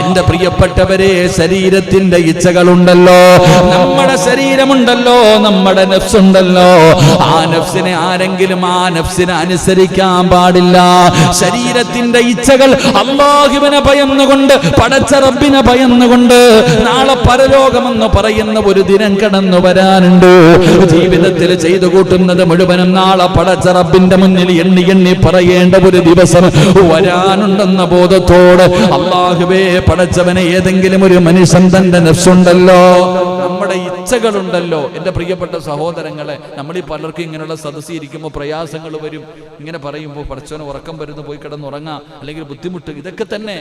എന്റെ പ്രിയപ്പെട്ടവരെ, ശരീരത്തിന്റെ ഇച്ഛകളുണ്ടല്ലോ, നമ്മുടെ ശരീരമുണ്ടല്ലോ, നമ്മുടെ നഫ്സുണ്ടല്ലോ, ആ നഫ്സിനെ ആരെങ്കിലും ആ നഫ്സിനെ അനുസരിക്കാൻ പാടില്ല. ശരീരത്തിന്റെ ഇച്ഛകൾ അല്ലാഹുവിനെ ഭയന്നുകൊണ്ട്, പടച്ച റബ്ബിനെ ഭയന്നുകൊണ്ട്, നാളെ പരലോകമെന്ന് പറയുന്ന ഒരു ദിനം കടന്നു വരാനുണ്ട്. ജീവിതത്തിൽ ചെയ്തു കൂട്ടുന്നത് മുഴുവനും നാളെ പടച്ച റബ്ബിന്റെ മുന്നിൽ എണ്ണി എണ്ണി പറയേണ്ട ഒരു ദിവസം വരാനുണ്ടെന്ന ബോധത്തോട് അല്ലാഹുവേ പടച്ചവനെ, ഏതെങ്കിലും ഒരു മനുഷ്യൻ തന്റെ നഫ്സുണ്ടല്ലോ, നമ്മുടെ ഇച്ഛകളുണ്ടല്ലോ. എന്റെ പ്രിയപ്പെട്ട സഹോദരങ്ങളെ, നമ്മളീ പലർക്കും ഇങ്ങനെയുള്ള സദസ്സിൽ ഇരിക്കുമ്പോൾ പ്രയാസങ്ങൾ വരും. ഇങ്ങനെ പറയുമ്പോൾ പടച്ചവന് ഉറക്കം വരുന്നു, പോയി കിടന്നുറങ്ങാം, അല്ലെങ്കിൽ ബുദ്ധിമുട്ട്. ഇതൊക്കെ തന്നെ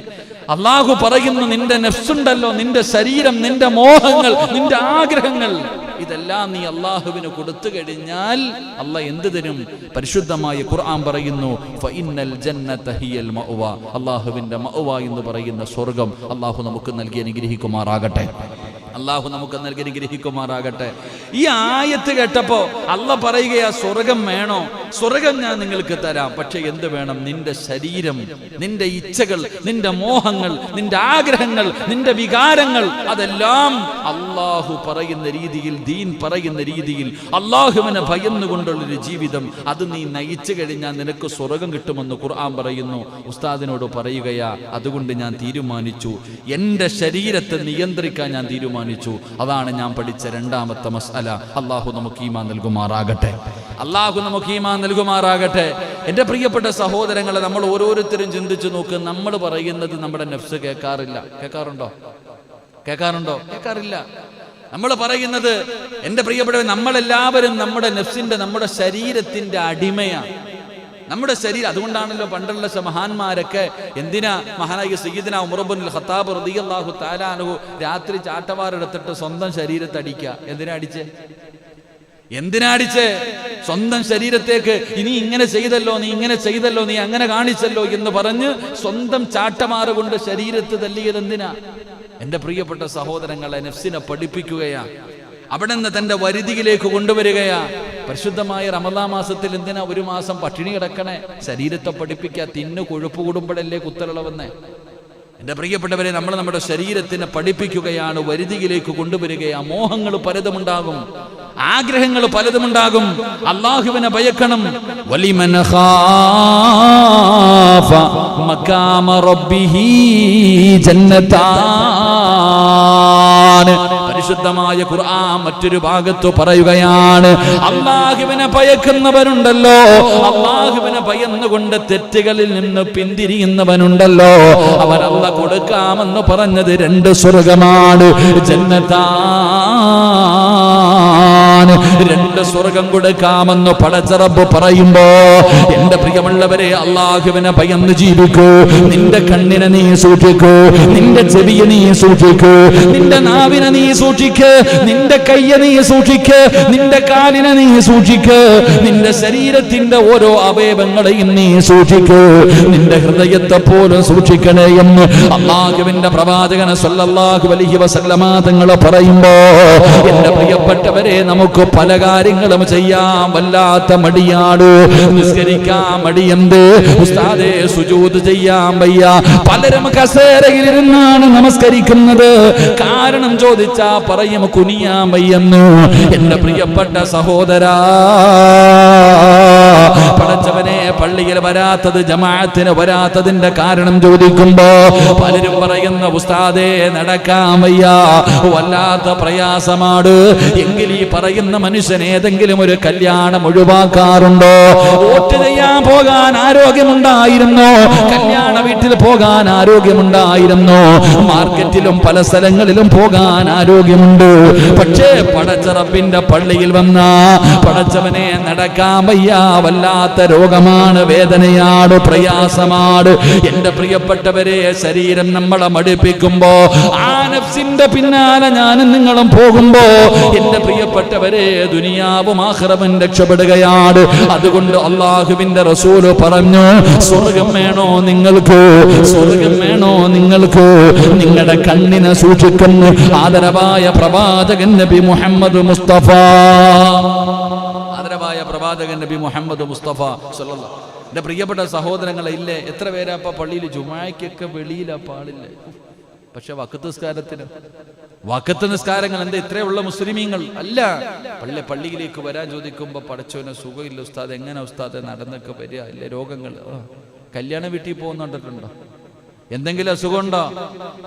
അല്ലാഹു പറയുന്നു, നിന്റെ നഫ്സുണ്ടല്ലോ, നിന്റെ ശരീരം, നിന്റെ മോഹങ്ങൾ, നിന്റെ ആഗ്രഹങ്ങൾ, ഇതെല്ലാം നീ അല്ലാഹുവിന് കൊടുത്തു കഴിഞ്ഞാൽ അല്ലാഹ് എന്ത് തരും? പരിശുദ്ധമായ ഖുർആൻ പറയുന്നു, ഫഇന്നൽ ജന്നത ഹിയൽ മഅവ, അല്ലാഹുവിന്റെ മഅവ എന്ന് പറയുന്ന സ്വർഗ്ഗം അല്ലാഹു നമുക്ക് നൽകി അനുഗ്രഹിക്കുമാറാകട്ടെ. അല്ലാഹു നമുക്ക് നൽകി അനുഗ്രഹിക്കുമാറാകട്ടെ. ഈ ആയത്ത് കേട്ടപ്പോ അല്ലാഹ് പറയുകയാ, സ്വർഗം വേണോ? സ്വർഗം ഞാൻ നിങ്ങൾക്ക് തരാം, പക്ഷെ എന്ത് വേണം? നിന്റെ ശരീരം, നിന്റെ ഇച്ഛകൾ, നിന്റെ മോഹങ്ങൾ, നിന്റെ ആഗ്രഹങ്ങൾ, നിന്റെ വികാരങ്ങൾ, അതെല്ലാം അല്ലാഹു പറയുന്ന രീതിയിൽ, ദീൻ പറയുന്ന രീതിയിൽ, അല്ലാഹുവിനെ ഭയന്നുകൊണ്ടുള്ളൊരു ജീവിതം, അത് നീ നയിച്ചു കഴിഞ്ഞാൽ നിനക്ക് സ്വർഗം കിട്ടുമെന്ന് ഖുർആൻ പറയുന്നു. ഉസ്താദിനോട് പറയുകയാ, അതുകൊണ്ട് ഞാൻ തീരുമാനിച്ചു, എന്റെ ശരീരത്തെ നിയന്ത്രിക്കാൻ ഞാൻ തീരുമാനിച്ചു. അതാണ് ഞാൻ പഠിച്ച രണ്ടാമത്തെ മസ്അല. അല്ലാഹു നമുക്ക് ഈമാൻ നൽകുമാറാകട്ടെ. അല്ലാഹു നമുക്ക് ഈമാൻ നൽകുമാറാകട്ടെ. എന്റെ പ്രിയപ്പെട്ട സഹോദരങ്ങളെ, നമ്മൾ ഓരോരുത്തരും ചിന്തിച്ചു നോക്ക്. നമ്മൾ പറയുന്നത് നമ്മുടെ നഫ്സ് കേൾക്കാറില്ല. കേൾക്കാറുണ്ടോ? കേൾക്കാറില്ല. നമ്മൾ പറയുന്നത്, എന്റെ പ്രിയപ്പെട്ടവർ, നമ്മളെല്ലാവരും നമ്മുടെ നഫ്സിന്റെ, നമ്മുടെ ശരീരത്തിന്റെ അടിമയാണ്. നമ്മുടെ ശരീരം. അതുകൊണ്ടാണല്ലോ പണ്ടുള്ള മഹാന്മാരൊക്കെ, എന്തിനാ മഹാനായ സയ്യിദുനാ ഉമർ ഇബ്നുൽ ഖത്താബ് റളിയല്ലാഹു തആല അൻഹു രാത്രി ചാട്ടവാറെടുത്തിട്ട് സ്വന്തം ശരീരത്തെ അടിക്കുക. എന്തിനാ അടിച്ചേ? സ്വന്തം ശരീരത്തേക്ക്, ഇനി ഇങ്ങനെ ചെയ്തല്ലോ, നീ ഇങ്ങനെ ചെയ്തല്ലോ, നീ അങ്ങനെ കാണിച്ചല്ലോ എന്ന് പറഞ്ഞ് സ്വന്തം ചാട്ടമാറ് കൊണ്ട് ശരീരത്ത് തല്ലിയത് എന്തിനാ? എന്റെ പ്രിയപ്പെട്ട സഹോദരങ്ങളെ, നഫ്സിനെ പഠിപ്പിക്കുകയാ, അവിടെ നിന്ന് തന്റെ വരുതിയിലേക്ക് കൊണ്ടുവരികയാ. പരിശുദ്ധമായ റമദാൻ മാസത്തിൽ എന്തിനാ ഒരു മാസം പട്ടിണി കിടക്കണേ? ശരീരത്തെ പഠിപ്പിക്കുക. തിന്നു കൊഴുപ്പ് കൂടുമ്പോഴല്ലേ കുത്തലുള്ളവെന്നേ. എന്റെ പ്രിയപ്പെട്ടവരെ, നമ്മൾ നമ്മുടെ ശരീരത്തിനെ പഠിപ്പിക്കുകയാണ്, വരുതിയിലേക്ക് കൊണ്ടുവരികയാ. മോഹങ്ങൾ പലതുമുണ്ടാകും, ആഗ്രഹങ്ങൾ പലതുമുണ്ടാകും. അല്ലാഹുവിനെ ഭയക്കണം. വലിമൻ ഖാഫ മഖാമ റബ്ബിഹി ജന്നതാൻ. പരിശുദ്ധമായ ഖുർആൻ മറ്റൊരു ഭാഗത്ത് പറയുകയാണ്, അല്ലാഹുവിനെ ഭയക്കുന്നവരുണ്ടല്ലോ, അല്ലാഹുവിനെ ഭയന്നുകൊണ്ട് തെറ്റുകളിൽ നിന്ന് പിന്തിരിയുന്നവനുണ്ടല്ലോ, അവൻ അല്ലാഹ് കൊടുക്കാമെന്ന് പറഞ്ഞത് രണ്ട് സ്വർഗമാണ്, ജന്നതാൻ. രണ്ട് സ്വർഗം കൊടുക്കാമെന്ന് പടച്ച റബ്ബ് പറയുമ്പോ, എന്റെ പ്രിയമുള്ളവരെ, അല്ലാഹുവിനെ ഭയന്ന് ജീവിക്കൂ. നിന്റെ കണ്ണിനെ നീ സൂക്ഷിക്കൂ, നിന്റെ ചെവിയെ നീ സൂക്ഷിക്കൂ, നിന്റെ നാവിനെ നീ സൂക്ഷിക്ക്, നിന്റെ കയ്യെ നീ സൂക്ഷിക്ക്, നിന്റെ കാലിനെ നീ സൂക്ഷിക്ക്, നിന്റെ ശരീരത്തിന്റെ ഓരോ അവയവങ്ങളെയും നീ സൂക്ഷിക്കൂ, നിന്റെ ഹൃദയത്തെ പോലും സൂക്ഷിക്കണേ എന്ന് അല്ലാഹുവിന്റെ പ്രവാചകൻ സല്ലല്ലാഹു അലൈഹി വസല്ലമ തങ്ങൾ പറയുമ്പോ, എന്റെ പ്രിയപ്പെട്ടവരെ, നമുക്ക് പല കാര്യങ്ങളും ചെയ്യാൻ വല്ലാത്ത മടിയാണ്. നിസ്കരിക്കാൻ മടിയുണ്ട് ഉസ്താദേ, സുജൂദ് ചെയ്യാൻ വയ്യ. പലരും കസേരയിലിരുന്നാണ് നമസ്കരിക്കുന്നത്. കാരണം ചോദിച്ചാ പറയും കുനിയാൻ വയ്യെന്ന്. എന്റെ പ്രിയപ്പെട്ട സഹോദരാ, പടച്ചവനെ, പള്ളിയിൽ വരാത്തത്, ജമാഅത്തിന് വരാത്തതിന്റെ കാരണം ചോദിക്കുമ്പോ പലരും പറയുന്ന, ഉസ്താദേ നടക്കാൻ വയ്യ, വല്ലാത്ത പ്രയാസമാണ്. എങ്കിൽ ഈ പറയുന്ന മനുഷ്യൻ ഏതെങ്കിലും ഒരു കല്യാണം ഒഴിവാക്കാറുണ്ടോ? വോട്ട് ചെയ്യാൻ പോകാൻ ആരോഗ്യമുണ്ടായിരുന്നോ? കല്യാണ വീട്ടിൽ പോകാൻ ആരോഗ്യമുണ്ടായിരുന്നോ? മാർക്കറ്റിലും പല സ്ഥലങ്ങളിലും പോകാൻ ആരോഗ്യമുണ്ട്. പക്ഷേ പടച്ച റബ്ബിന്റെ പള്ളിയിൽ വന്ന പടച്ചവനെ നടക്കാൻ വയ്യ, വല്ലാത്ത രോഗമാണ്, വേദനയാണ്, പ്രയാസമാണ്. എന്റെ പ്രിയപ്പെട്ടവരെ, ശരീരം നമ്മളെ മടുപ്പിക്കുമ്പോ, ആ നഫ്സിന്റെ പിന്നാലെ ഞാനും നിങ്ങളും പോകുമ്പോ, എന്റെ പ്രിയപ്പെട്ടവരെ, ദുനിയാവും ആഖിറവും രക്ഷപ്പെടുകയാണ്. അതുകൊണ്ട് അല്ലാഹുവിന്റെ റസൂല് പറഞ്ഞു, സ്വർഗം വേണോ നിങ്ങൾക്ക്? സ്വർഗം വേണോ നിങ്ങൾക്ക്? നിങ്ങളുടെ കണ്ണിനെ സൂക്ഷിക്കുന്നു ആദരവായ പ്രവാചകൻ നബി മുഹമ്മദ് മുസ്തഫ. ആദരവായ പ്രവാചകൻ നബി മുഹമ്മദ് മുസ്തഫ സല്ലല്ലാഹു. എന്റെ പ്രിയപ്പെട്ട സഹോദരങ്ങളെ, ഇല്ലേ, എത്ര പേരാ പള്ളിയിൽ ജുമായ്ക്കൊക്കെ വെളിയിലാ പാടില്ലേ? പക്ഷെ വഖത്ത് നിസ്കാരങ്ങൾ എന്താ ഇത്രയുള്ള മുസ്ലിമീങ്ങൾ അല്ല. പള്ളിയിലേക്ക് വരാൻ ചോദിക്കുമ്പോൾ പടച്ചോനെ സുഖമില്ല ഉസ്താദ്, എങ്ങനെ ഉസ്താദ് നടന്നൊക്കെ വരിക, അല്ലേ രോഗങ്ങൾ. കല്യാണ വീട്ടിൽ പോകുന്നുണ്ടോ? എന്തെങ്കിലും അസുഖമുണ്ടോ?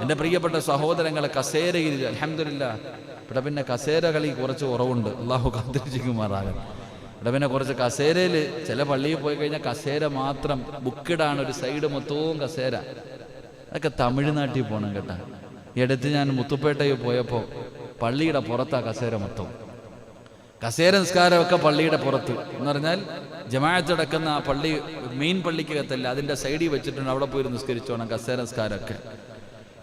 എൻ്റെ പ്രിയപ്പെട്ട സഹോദരങ്ങളെ, കസേരയിൽ അൽഹംദുലില്ലാഹ് ഇവിടെ പിന്നെ കസേര കളി കുറച്ച് കുറവുണ്ട്, അള്ളാഹു കാത്തിരിക്കുമാറാകും. ഇവിടെ പിന്നെ കുറച്ച് കസേരയിൽ ചില പള്ളിയിൽ പോയി കഴിഞ്ഞാൽ കസേര മാത്രം ബുക്കിടാണ്, ഒരു സൈഡ് മൊത്തവും കസേര. അതൊക്കെ തമിഴ്നാട്ടിൽ പോകണം കേട്ടാ. ഈ അടുത്ത് ഞാൻ മുത്തുപ്പേട്ടയിൽ പോയപ്പോൾ പള്ളിയുടെ പുറത്താ കസേര മൊത്തം. കസേര നിസ്കാരമൊക്കെ പള്ളിയുടെ പുറത്ത് എന്ന് പറഞ്ഞാൽ ജമാഅത്ത് നടക്കുന്ന ആ പള്ളി മെയിൻ പള്ളിക്കകത്തല്ല, അതിൻ്റെ സൈഡിൽ വെച്ചിട്ടുണ്ട്, അവിടെ പോയി നിസ്കരിച്ചോണം കസേര നിസ്കാരമൊക്കെ.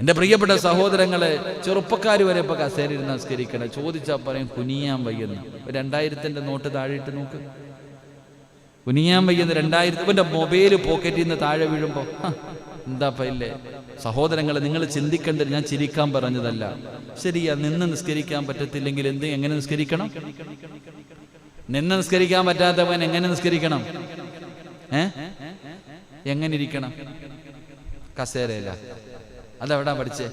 എൻ്റെ പ്രിയപ്പെട്ട സഹോദരങ്ങളെ, ചെറുപ്പക്കാർ വരെ ഇപ്പോൾ കസേര ഇരുന്ന് നിസ്കരിക്കണം. ചോദിച്ചാൽ പറയും കുനിയാൻ വയ്യെന്ന്. 2000-ന്റെ നോട്ട് താഴെയിട്ട് നോക്ക്, കുനിയാൻ വയ്യെന്ന്. 2000 മൊബൈൽ പോക്കറ്റിൽ നിന്ന് താഴെ വീഴുമ്പോൾ എന്താ ഇല്ലേ സഹോദരങ്ങളെ, നിങ്ങൾ ചിന്തിക്കേണ്ടത് ഞാൻ ചിരിക്കാൻ പറഞ്ഞതല്ല. ശരിയാ, നിന്ന് നിസ്കരിക്കാൻ പറ്റത്തില്ലെങ്കിൽ എങ്ങനെ നിസ്കരിക്കണം? നിന്ന് നിസ്കരിക്കാൻ പറ്റാത്തവൻ എങ്ങനെ നിസ്കരിക്കണം? എങ്ങനെ ഇരിക്കണം? കസേരയില്ല. അതെവിടാ പഠിച്ചേ?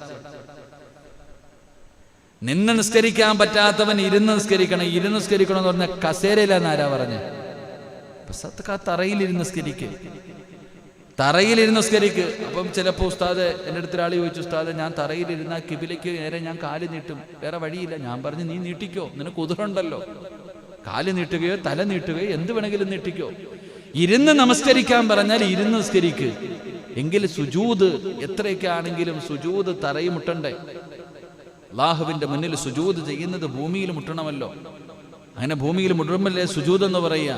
നിന്ന് നിസ്കരിക്കാൻ പറ്റാത്തവൻ ഇരുന്ന് നിസ്കരിക്കണം. ഇരുന്ന് നിസ്കരിക്കണം എന്ന് പറഞ്ഞാൽ കസേരയില്ലെന്ന് ആരാ പറഞ്ഞേ? തറയിലിരുന്ന് നിസ്കരിക്ക്, തറയിലിരുന്ന് നിസ്കരിക്ക്. അപ്പം ചിലപ്പോൾ ഉസ്താദ് എൻ്റെ അടുത്ത് ഒരാൾ ചോദിച്ചു, ഉസ്താദ് ഞാൻ തറയിലിരുന്ന കിബിലേക്ക് നേരെ ഞാൻ കാല് നീട്ടും, വേറെ വഴിയില്ല. ഞാൻ പറഞ്ഞു നീ നീട്ടിക്കോ, നിനക്ക് ഉദറുണ്ടല്ലോ. കാല് നീട്ടുകയോ തല നീട്ടുകയോ എന്ത് വേണമെങ്കിലും നീട്ടിക്കോ. ഇരുന്ന് നമസ്കരിക്കാൻ പറഞ്ഞാൽ ഇരുന്ന് നിസ്കരിക്ക്. എങ്കിൽ സുജൂദ് എത്രയൊക്കെ ആണെങ്കിലും സുജൂദ് തറയിൽ മുട്ടണ്ടേ? അല്ലാഹുവിന്റെ മുന്നിൽ സുജൂദ് ചെയ്യുന്നത് ഭൂമിയിൽ മുട്ടണമല്ലോ. അങ്ങനെ ഭൂമിയിൽ മുട്ടുമ്പല്ലേ സുജൂദ് എന്ന് പറയുക.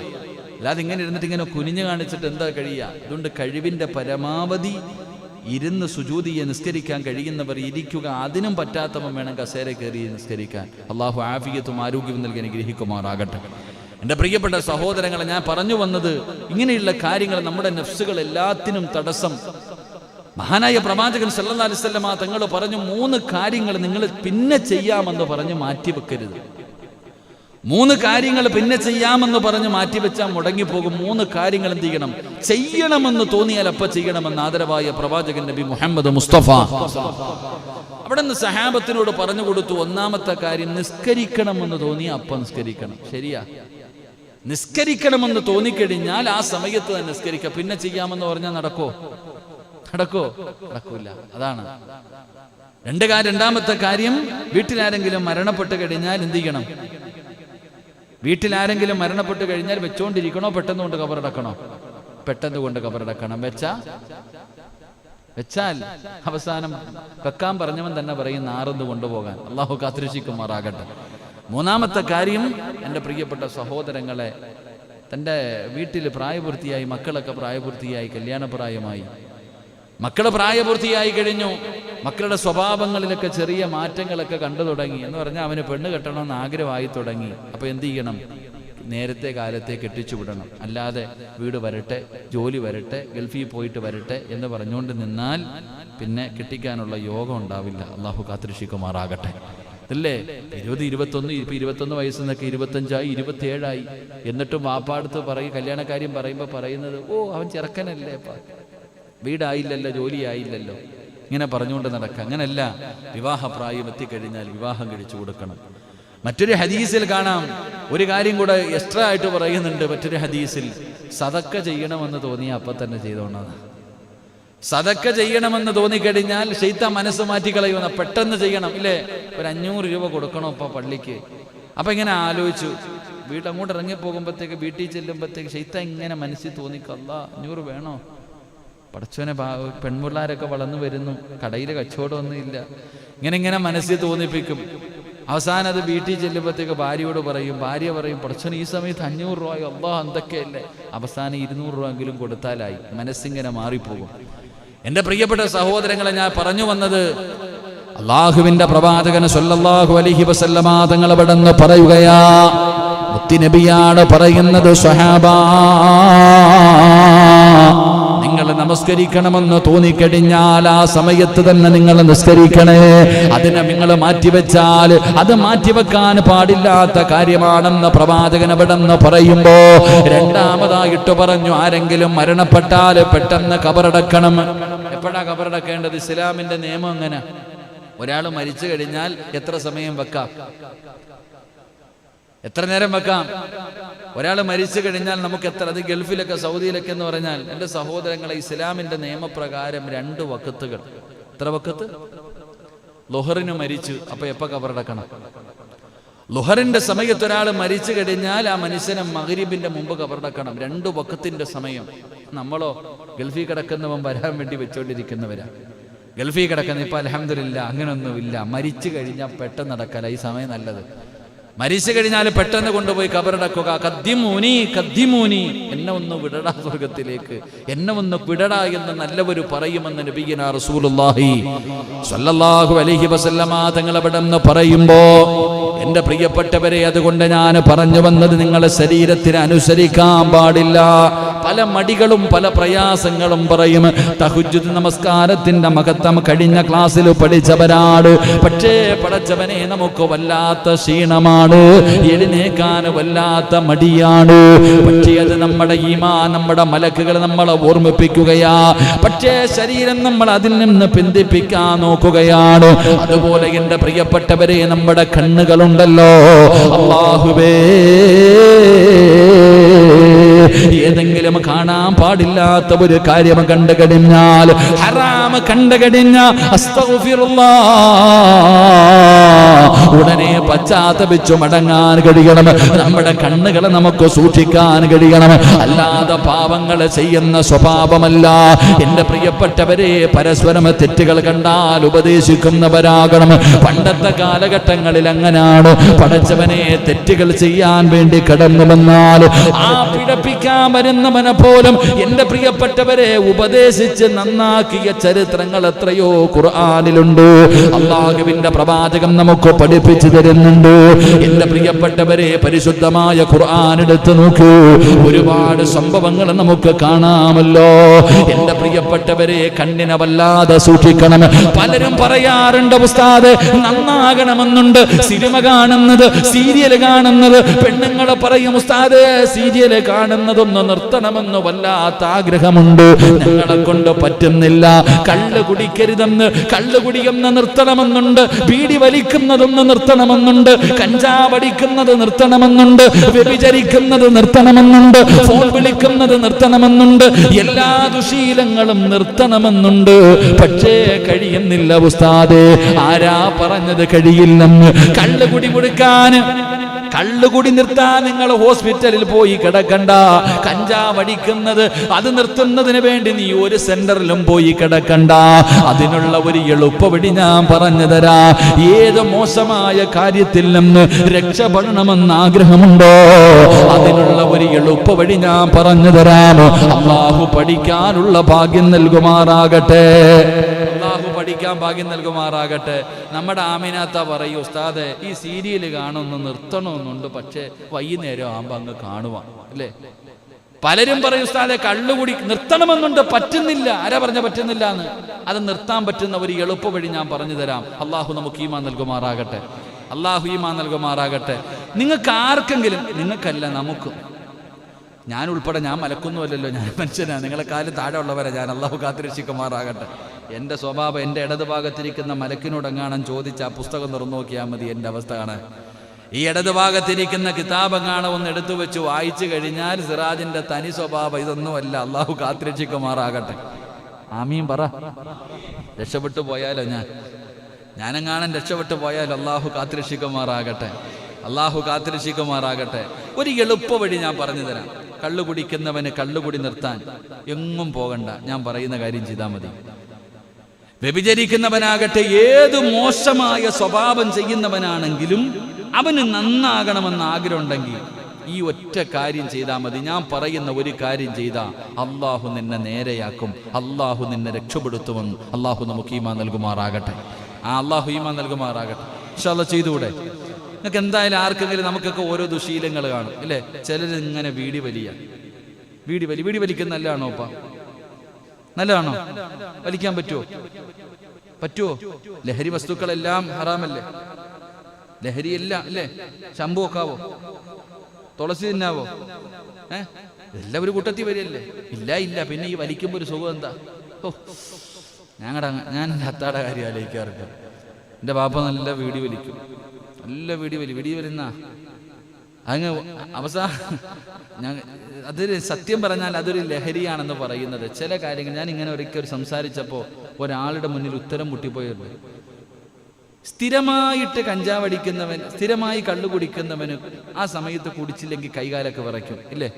അല്ലാതെ ഇങ്ങനെ ഇരുന്നിട്ട് ഇങ്ങനെ കുനിഞ്ഞു കാണിച്ചിട്ട് എന്താ കഴിയുക? അതുകൊണ്ട് കഴിവിന്റെ പരമാവധി ഇരുന്ന് സുജൂദ് നിസ്കരിക്കാൻ കഴിയുന്നവർ ഇരിക്കുക. അതിനും പറ്റാത്തവൻ വേണം കസേര കയറി നിസ്കരിക്കാൻ. അള്ളാഹു ആഫിയത്തും ആരോഗ്യവും നൽകി അനുഗ്രഹിക്കുമാറാകട്ടെ. എൻ്റെ പ്രിയപ്പെട്ട സഹോദരങ്ങളെ, ഞാൻ പറഞ്ഞു വന്നത് ഇങ്ങനെയുള്ള കാര്യങ്ങൾ നമ്മുടെ നഫ്സുകൾ എല്ലാത്തിനും തടസ്സം. മഹാനായ പ്രവാചകൻ സല്ലല്ലാഹു അലൈഹി വസല്ലമ തങ്ങൾ പറഞ്ഞു, 3 കാര്യങ്ങൾ നിങ്ങൾ പിന്നെ ചെയ്യാമെന്ന് പറഞ്ഞ് മാറ്റിവെക്കരുത്. 3 കാര്യങ്ങൾ പിന്നെ ചെയ്യാമെന്ന് പറഞ്ഞ് മാറ്റിവെച്ചാൽ മുടങ്ങിപ്പോകും. 3 കാര്യങ്ങൾ എന്ത് ചെയ്യണം? ചെയ്യണമെന്ന് തോന്നിയാൽ അപ്പ ചെയ്യണമെന്ന് ആദരവായ പ്രവാചകൻ നബി മുഹമ്മദ് മുസ്തഫ അവിടെ നിന്ന് സഹാബത്തിനോട് പറഞ്ഞു കൊടുത്തു. 1ാമത്തെ കാര്യം, നിസ്കരിക്കണമെന്ന് തോന്നിയാൽ അപ്പം നിസ്കരിക്കണം. ശരിയാ, നിസ്കരിക്കണമെന്ന് തോന്നിക്കഴിഞ്ഞാൽ ആ സമയത്ത് തന്നെ നിസ്കരിക്കുക. പിന്നെ ചെയ്യാമെന്ന് പറഞ്ഞാൽ നടക്കൂല. അതാണ് 2ാമത്തെ കാര്യം, വീട്ടിലാരെങ്കിലും മരണപ്പെട്ട് കഴിഞ്ഞാൽ എന്ത് ചെയ്യണം? വീട്ടിലാരെങ്കിലും മരണപ്പെട്ട് കഴിഞ്ഞാൽ വെച്ചോണ്ടിരിക്കണോ പെട്ടെന്ന് കൊണ്ട് കബറടക്കണോ? പെട്ടെന്ന് കൊണ്ട് കബറടക്കണം. വെച്ചാൽ അവസാനം വെക്കാൻ പറഞ്ഞവൻ തന്നെ പറയും നാറന്ന് കൊണ്ടുപോകാൻ. അള്ളാഹു കാത്തിരക്ഷിക്കുമാറാകട്ടെ. 3ാമത്തെ കാര്യം, എൻ്റെ പ്രിയപ്പെട്ട സഹോദരങ്ങളെ, തൻ്റെ വീട്ടിൽ പ്രായപൂർത്തിയായി, മക്കളൊക്കെ പ്രായപൂർത്തിയായി, കല്യാണപ്രായമായി, മക്കൾ പ്രായപൂർത്തിയായി കഴിഞ്ഞു, മക്കളുടെ സ്വഭാവങ്ങളിലൊക്കെ ചെറിയ മാറ്റങ്ങളൊക്കെ കണ്ടു തുടങ്ങി എന്ന് പറഞ്ഞാൽ അവന് പെണ്ണ് കെട്ടണമെന്ന് ആഗ്രഹമായി തുടങ്ങി. അപ്പോൾ എന്ത് ചെയ്യണം? നേരത്തെ കാലത്തെ കെട്ടിച്ചു വിടണം. അല്ലാതെ വീട് വരട്ടെ, ജോലി വരട്ടെ, ഗൾഫിൽ പോയിട്ട് വരട്ടെ എന്ന് പറഞ്ഞുകൊണ്ട് നിന്നാൽ പിന്നെ കെട്ടിക്കാനുള്ള യോഗം ഉണ്ടാവില്ല. അള്ളാഹു കാത്തിരക്ഷിക്കുമാറാകട്ടെ. അല്ലേ? 20, 21, ഇപ്പം 21 വയസ്സിൽ നിന്നൊക്കെ 25 ആയി, 27 ആയി. എന്നിട്ടും വാപ്പാടുത്ത് കല്യാണക്കാര്യം പറയുമ്പോൾ പറയുന്നത്, അവൻ ചെറുക്കനല്ലേ, വീടായില്ലല്ലോ, ജോലിയായില്ലല്ലോ, ഇങ്ങനെ പറഞ്ഞുകൊണ്ട് നടക്കുക. അങ്ങനല്ല. വിവാഹപ്രായം എത്തിക്കഴിഞ്ഞാൽ വിവാഹം കഴിച്ചു കൊടുക്കണം. മറ്റൊരു ഹദീസിൽ കാണാം, ഒരു കാര്യം കൂടെ എക്സ്ട്രാ ആയിട്ട് പറയുന്നുണ്ട്. മറ്റൊരു ഹദീസിൽ, സദക്ക ചെയ്യണമെന്ന് തോന്നിയാൽ അപ്പം തന്നെ ചെയ്തോണത്. സദക്ക ചെയ്യണമെന്ന് തോന്നിക്കഴിഞ്ഞാൽ ശൈത്താൻ മനസ്സ് മാറ്റിക്കളയുന്ന, പെട്ടെന്ന് ചെയ്യണം. ഇല്ലേ? ഒരു 500 രൂപ കൊടുക്കണോ ഇപ്പം പള്ളിക്ക്? അപ്പം ഇങ്ങനെ ആലോചിച്ചു, അങ്ങോട്ട് ഇറങ്ങിപ്പോകുമ്പോഴത്തേക്ക്, വീട്ടിൽ ചെല്ലുമ്പോഴത്തേക്ക് ശൈത്താൻ ഇങ്ങനെ മനസ്സിൽ തോന്നിക്കും, അല്ലാ 500 വേണോ? പടച്ചോനെ, പെൺപിള്ളാരൊക്കെ വളർന്നു വരുന്നു, കടയിൽ കച്ചവടമൊന്നും ഇല്ല, ഇങ്ങനെ മനസ്സിൽ തോന്നിപ്പിക്കും. അവസാനം അത് വീട്ടിൽ ചെല്ലുമ്പോഴത്തേക്ക് ഭാര്യയോട് പറയും. ഭാര്യ പറയും, പടച്ചോനെ ഈ സമയത്ത് 500 രൂപയോ, അല്ലാ എന്തൊക്കെയല്ലേ. അവസാനം 200 രൂപ എങ്കിലും കൊടുത്താലായി. മനസ്സിങ്ങനെ മാറിപ്പോകും. എൻ്റെ പ്രിയപ്പെട്ട സഹോദരങ്ങളെ, ഞാൻ പറഞ്ഞു വന്നത്, അള്ളാഹുവിന്റെ പ്രവാചകൻ സല്ലല്ലാഹു അലൈഹി വസല്ലമ തങ്ങൾ അവിടെ നിന്ന് പറയുകയാ, മുത്തുനബിയാണ് പറയുന്നത്, സ്വഹാബാ, നിങ്ങൾ നമസ്കരിക്കണമെന്ന് തോന്നിക്കഴിഞ്ഞാൽ ആ സമയത്ത് തന്നെ നിങ്ങൾ നിസ്കരിക്കണേ. അതിനെ നിങ്ങൾ മാറ്റിവെച്ചാൽ അത് മാറ്റിവെക്കാൻ പാടില്ലാത്ത കാര്യമാണെന്ന് പ്രവാചകൻ അവിടെ നിന്ന് പറയുമ്പോ 2ാമതായിട്ട് പറഞ്ഞു, ആരെങ്കിലും മരണപ്പെട്ടാൽ പെട്ടെന്ന് കബറടക്കണം. എപ്പോഴാ കബറടക്കേണ്ടത്? ഇസ്ലാമിന്റെ നിയമം എങ്ങനെ? ഒരാൾ മരിച്ചു കഴിഞ്ഞാൽ എത്ര സമയം വെക്കാം? എത്ര നേരം വെക്കാം? ഒരാൾ മരിച്ചു കഴിഞ്ഞാൽ നമുക്ക് എത്ര, അത് ഗൾഫിലൊക്കെ സൗദിയിലൊക്കെ എന്ന് പറഞ്ഞാൽ എൻ്റെ സഹോദരങ്ങളെ, ഇസ്ലാമിന്റെ നിയമപ്രകാരം 2 വഖത്തുകൾ. എത്ര വഖത്ത്? ളുഹറിന് മരിച്ചു, അപ്പൊ എപ്പോ ഖബറടക്കണം? ളുഹറിന്റെ സമയത്ത് ഒരാൾ മരിച്ചു കഴിഞ്ഞാൽ ആ മനുഷ്യനെ മഗ്രിബിന്റെ മുമ്പ് ഖബറടക്കണം. 2 വഖത്തിന്റെ സമയം. നമ്മളോ ഗൾഫിൽ കിടക്കുന്നവൻ വരാൻ വേണ്ടി വെച്ചോണ്ടിരിക്കുന്നവരാ. ഗൾഫിൽ കിടക്കുന്ന ഇപ്പൊ അൽഹംദുലില്ലാ അങ്ങനൊന്നുമില്ല. മരിച്ചു കഴിഞ്ഞാൽ പെട്ടെന്ന് നടക്കല, ഈ സമയം നല്ലത്. മരിച്ചു കഴിഞ്ഞാൽ പെട്ടെന്ന് കൊണ്ടുപോയി ഖബറടക്കുക. കദ്ദിമൂനി കദ്ദിമൂനി, എന്നെ ഒന്ന് വിടടാ സ്വർഗത്തിലേക്ക്, എന്നെ ഒന്ന് വിടടാ എന്ന് നല്ലവര് പറയുമെന്ന് നബിയുനാ റസൂലുള്ളാഹി സ്വല്ലല്ലാഹു അലൈഹി വസല്ലമ തങ്ങൾ അവിടെ നിന്ന് പറയുമ്പോ, എന്റെ പ്രിയപ്പെട്ടവരെ, അതുകൊണ്ട് ഞാൻ പറഞ്ഞു വന്നത്, നിങ്ങളെ ശരീരത്തിന് അനുസരിക്കാൻ പാടില്ല. പല മടികളും പല പ്രയാസങ്ങളും പറയും. തഹജ്ജുദ് നമസ്കാരത്തിന്റെ മഹത്വം കഴിഞ്ഞ ക്ലാസ്സിൽ പഠിച്ചവരാണ്. പക്ഷേ പടച്ചവനെ, നമുക്ക് വല്ലാത്ത ക്ഷീണമാണ്, എഴുന്നേക്കാൻ വല്ലാത്ത മടിയാണ്. പക്ഷേ അത് നമ്മുടെ ഈമാൻ, നമ്മുടെ മലക്കുകൾ നമ്മളെ ഓർമ്മിപ്പിക്കുകയാ. പക്ഷേ ശരീരം നമ്മൾ അതിൽ നിന്ന് പിന്തിപ്പിക്കാൻ നോക്കുകയാണ്. അതുപോലെ എന്റെ പ്രിയപ്പെട്ടവരെ, നമ്മുടെ കണ്ണുകളുണ്ടല്ലോ, അല്ലാഹുവേ, ഏതെങ്കിലും കാണാൻ പാടില്ലാത്ത ഒരു കാര്യം കണ്ടു കഴിഞ്ഞാൽ, ഹറാം കണ്ടു കഴിഞ്ഞാൽ, അസ്തഗ്ഫിറുല്ലാഹ്, ഉടനെ പശ്ചാത്തപിച്ചു മടങ്ങാൻ കഴിയണം. നമ്മുടെ കണ്ണുകളെ നമുക്ക് സൂക്ഷിക്കാൻ കഴിയണം. അല്ലാതെ പാപങ്ങൾ ചെയ്യുന്ന സ്വഭാവമല്ല. എന്റെ പ്രിയപ്പെട്ടവരെ, പരസ്പരം തെറ്റുകൾ കണ്ടാൽ ഉപദേശിക്കുന്നവരാകണം. പണ്ടത്തെ കാലഘട്ടങ്ങളിൽ അങ്ങനാണ്. പടച്ചവനെ, തെറ്റുകൾ ചെയ്യാൻ വേണ്ടി കടന്നു വന്നാൽ ആ പിഴപ്പിക്കാൻ വരുന്നവനെ പോലും എന്റെ പ്രിയപ്പെട്ടവരെ ഉപദേശിച്ച് നന്നാക്കിയ ചരിത്രങ്ങൾ എത്രയോ ഖുർആനിലുണ്ട്. അല്ലാഹുവിന്റെ പ്രവാചകൻ നമുക്ക് പഠിപ്പിച്ചു തരുന്നുണ്ട്. എന്റെ പ്രിയപ്പെട്ടവരെ, പരിശുദ്ധമായ ഖുർആൻ എടുത്ത് നോക്കൂ, ഒരുപാട് സംഭവങ്ങൾ നമുക്ക് കാണാമല്ലോ. എന്റെ പ്രിയപ്പെട്ടവരെ, കണ്ണിനെ വല്ലാതെ സൂക്ഷിക്കണം. പലരും പറയാറുണ്ട്, ഉസ്താദ് നന്നാകണമെന്നുണ്ട്, സിനിമ കാണുന്നത്, സീരിയൽ കാണുന്നത്. പെണ്ണുങ്ങളെ പറയും, ഉസ്താദ് സീരിയൽ കാണുന്നതൊന്ന് നിർത്തണമെന്ന് വല്ലാത്ത ആഗ്രഹമുണ്ട്, ഞങ്ങളെ കൊണ്ട് പറ്റുന്നില്ല. കള്ള് കുടിക്കരുതെന്ന്, കള്ളുകുടിയെന്ന് നിർത്തണമെന്നുണ്ട്, ബീഡി വലിക്കുന്നതൊന്ന് നിർത്തണമെന്നുണ്ട്, കഞ്ചാവടിക്കുന്നത് നിർത്തണമെന്നുണ്ട്, വ്യഭിചരിക്കുന്നത് നിർത്തണമെന്നുണ്ട്, ഫോൺ വിളിക്കുന്നത് നിർത്തണമെന്നുണ്ട്, എല്ലാ ദുശീലങ്ങളും നിർത്തണമെന്നുണ്ട്. പക്ഷേ കഴിയുന്നില്ല ഉസ്താദേ. ആരാ പറഞ്ഞത് കഴിയില്ലെന്ന്? കള്ളുകുടി കൊടുക്കാൻ, കള്ളുകുടി നിർത്താൻ നിങ്ങൾ ഹോസ്പിറ്റലിൽ പോയി കിടക്കണ്ട. കഞ്ചാവടിക്കുന്നത് അത് നിർത്തുന്നതിന് വേണ്ടി നീ ഒരു സെന്ററിലും പോയി കിടക്കണ്ട. അതിനുള്ള ഒരു എളുപ്പവഴി ഞാൻ പറഞ്ഞു തരാ. ഏത് മോശമായ കാര്യത്തിൽ നിന്ന് രക്ഷപ്പെടണമെന്ന് ആഗ്രഹമുണ്ടോ, അതിനുള്ള ഒരു എളുപ്പവഴി ഞാൻ പറഞ്ഞു തരാം. അല്ലാഹു പഠിക്കാനുള്ള ഭാഗ്യം നൽകുമാറാകട്ടെ. അല്ലാഹു പഠിക്കാൻ ഭാഗ്യം നൽകുമാറാകട്ടെ. നമ്മുടെ ആമിനാത്ത പറയും, ഉസ്താദെ ഈ സീരിയൽ കാണുന്നു നിർത്തണമെന്നുണ്ട്, പക്ഷേ വൈകുന്നേരം ആകുമ്പോൾ അങ്ങ് കാണുവാ അല്ലേ. പലരും പറയും, ഉസ്താദെ കള്ളുകൂടി നിർത്തണമെന്നുണ്ട്, പറ്റുന്നില്ല. ആരാ പറഞ്ഞ പറ്റുന്നില്ല എന്ന്? അത് നിർത്താൻ പറ്റുന്ന ഒരു എളുപ്പ വഴി ഞാൻ പറഞ്ഞു തരാം. അള്ളാഹു നമുക്ക് ഈമാൻ നൽകുമാറാകട്ടെ. അള്ളാഹു ഈമാൻ നൽകുമാറാകട്ടെ. നിങ്ങൾക്ക് ആർക്കെങ്കിലും, നിങ്ങൾക്കല്ല നമുക്കും, ഞാൻ ഉൾപ്പെടെ, ഞാൻ മലക്കൊന്നുമല്ലല്ലോ, ഞാൻ മനുഷ്യനാണ്, നിങ്ങളെ കാലം താഴെ ഉള്ളവരെ ഞാൻ. അള്ളാഹു കാത്തിരക്ഷിക്കുമാറാകട്ടെ. എൻ്റെ സ്വഭാവം എൻ്റെ ഇടതുഭാഗത്തിരിക്കുന്ന മലക്കിനോടെങ്ങാനും ചോദിച്ച് ആ പുസ്തകം തുറന്നു നോക്കിയാൽ മതി എൻ്റെ അവസ്ഥ കാണാൻ. ഈ ഇടതുഭാഗത്തിരിക്കുന്ന കിതാബെങ്ങാനും ഒന്ന് എടുത്തു വെച്ച് വായിച്ചു കഴിഞ്ഞാൽ സിറാജിന്റെ തനി സ്വഭാവം ഇതൊന്നുമല്ല. അള്ളാഹു കാത്തിരക്ഷിക്കുമാറാകട്ടെ. ആമീൻ പറ. രക്ഷപ്പെട്ടു പോയാലോ, ഞാനെങ്ങാനും രക്ഷപ്പെട്ടു പോയാലോ, അള്ളാഹു കാത്തിരക്ഷിക്കുമാറാകട്ടെ. അള്ളാഹു കാത്തിരക്ഷിക്കുമാറാകട്ടെ. ഒരു എളുപ്പ വഴി ഞാൻ പറഞ്ഞു തരാം. കള്ളു കുടിക്കുന്നവന് കള്ളുകുടി നിർത്താൻ എങ്ങും പോകണ്ട, ഞാൻ പറയുന്ന കാര്യം ചെയ്താൽ മതി. വ്യഭിചരിക്കുന്നവനാകട്ടെ, ഏത് മോശമായ സ്വഭാവം ചെയ്യുന്നവനാണെങ്കിലും അവന് നന്നാകണമെന്ന് ആഗ്രഹമുണ്ടെങ്കിൽ ഈ ഒറ്റ കാര്യം ചെയ്താൽ മതി. ഞാൻ പറയുന്ന ഒരു കാര്യം ചെയ്താൽ അള്ളാഹു നിന്നെ നേരെയാക്കും, അള്ളാഹു നിന്നെ രക്ഷപ്പെടുത്തുമെന്ന് അള്ളാഹു നമുക്ക് ഈമാൻ നൽകുമാറാകട്ടെ. അള്ളാഹു ഈമാൻ നൽകുമാറാകട്ടെ. ഇൻഷാ അല്ലാഹ് ചെയ്തുകൂടെ? നിങ്ങൾക്ക് എന്തായാലും ആർക്കെങ്കിലും, നമുക്കൊക്കെ ഓരോ ദുശീലങ്ങൾ കാണും അല്ലേ. ചിലരിങ്ങനെ വീടി വലിക്കുന്ന നല്ലതാണോ? നല്ലതാണോ? വലിക്കാൻ പറ്റുമോ? ലഹരി വസ്തുക്കളെല്ലാം ഹറാമല്ലേ? ലഹരിയല്ല അല്ലേ? ശംഭു വെക്കാവോ? തുളസി തിന്നാവോ? എല്ലാവരും കൂട്ടത്തിൽ വരികയല്ലേ? ഇല്ല. പിന്നെ ഈ വലിക്കുമ്പോൾ ഒരു സുഖം എന്താ? ഞാൻ അത്താടെ കാര്യം ആലോചിക്കാറുണ്ട്. എൻ്റെ പാപ്പ നല്ല വീഡിയോ വലിക്കും, നല്ല വീഡിയോ വരുന്ന അങ്ങ് ഞാൻ അതൊരു സത്യം പറഞ്ഞാൽ അതൊരു ലഹരിയാണെന്ന് പറയുന്നത്. ചില കാര്യങ്ങൾ ഞാൻ ഇങ്ങനെ ഒരിക്കൽ സംസാരിച്ചപ്പോൾ ഒരാളുടെ മുന്നിൽ ഉത്തരം മുട്ടിപ്പോയുള്ളൂ. സ്ഥിരമായിട്ട് കഞ്ചാവ് അടിക്കുന്നവൻ, സ്ഥിരമായി കള്ളു കുടിക്കുന്നവന് ആ സമയത്ത് കുടിച്ചില്ലെങ്കിൽ കൈകാലൊക്കെ വിറയ്ക്കും, ഇല്ലേ?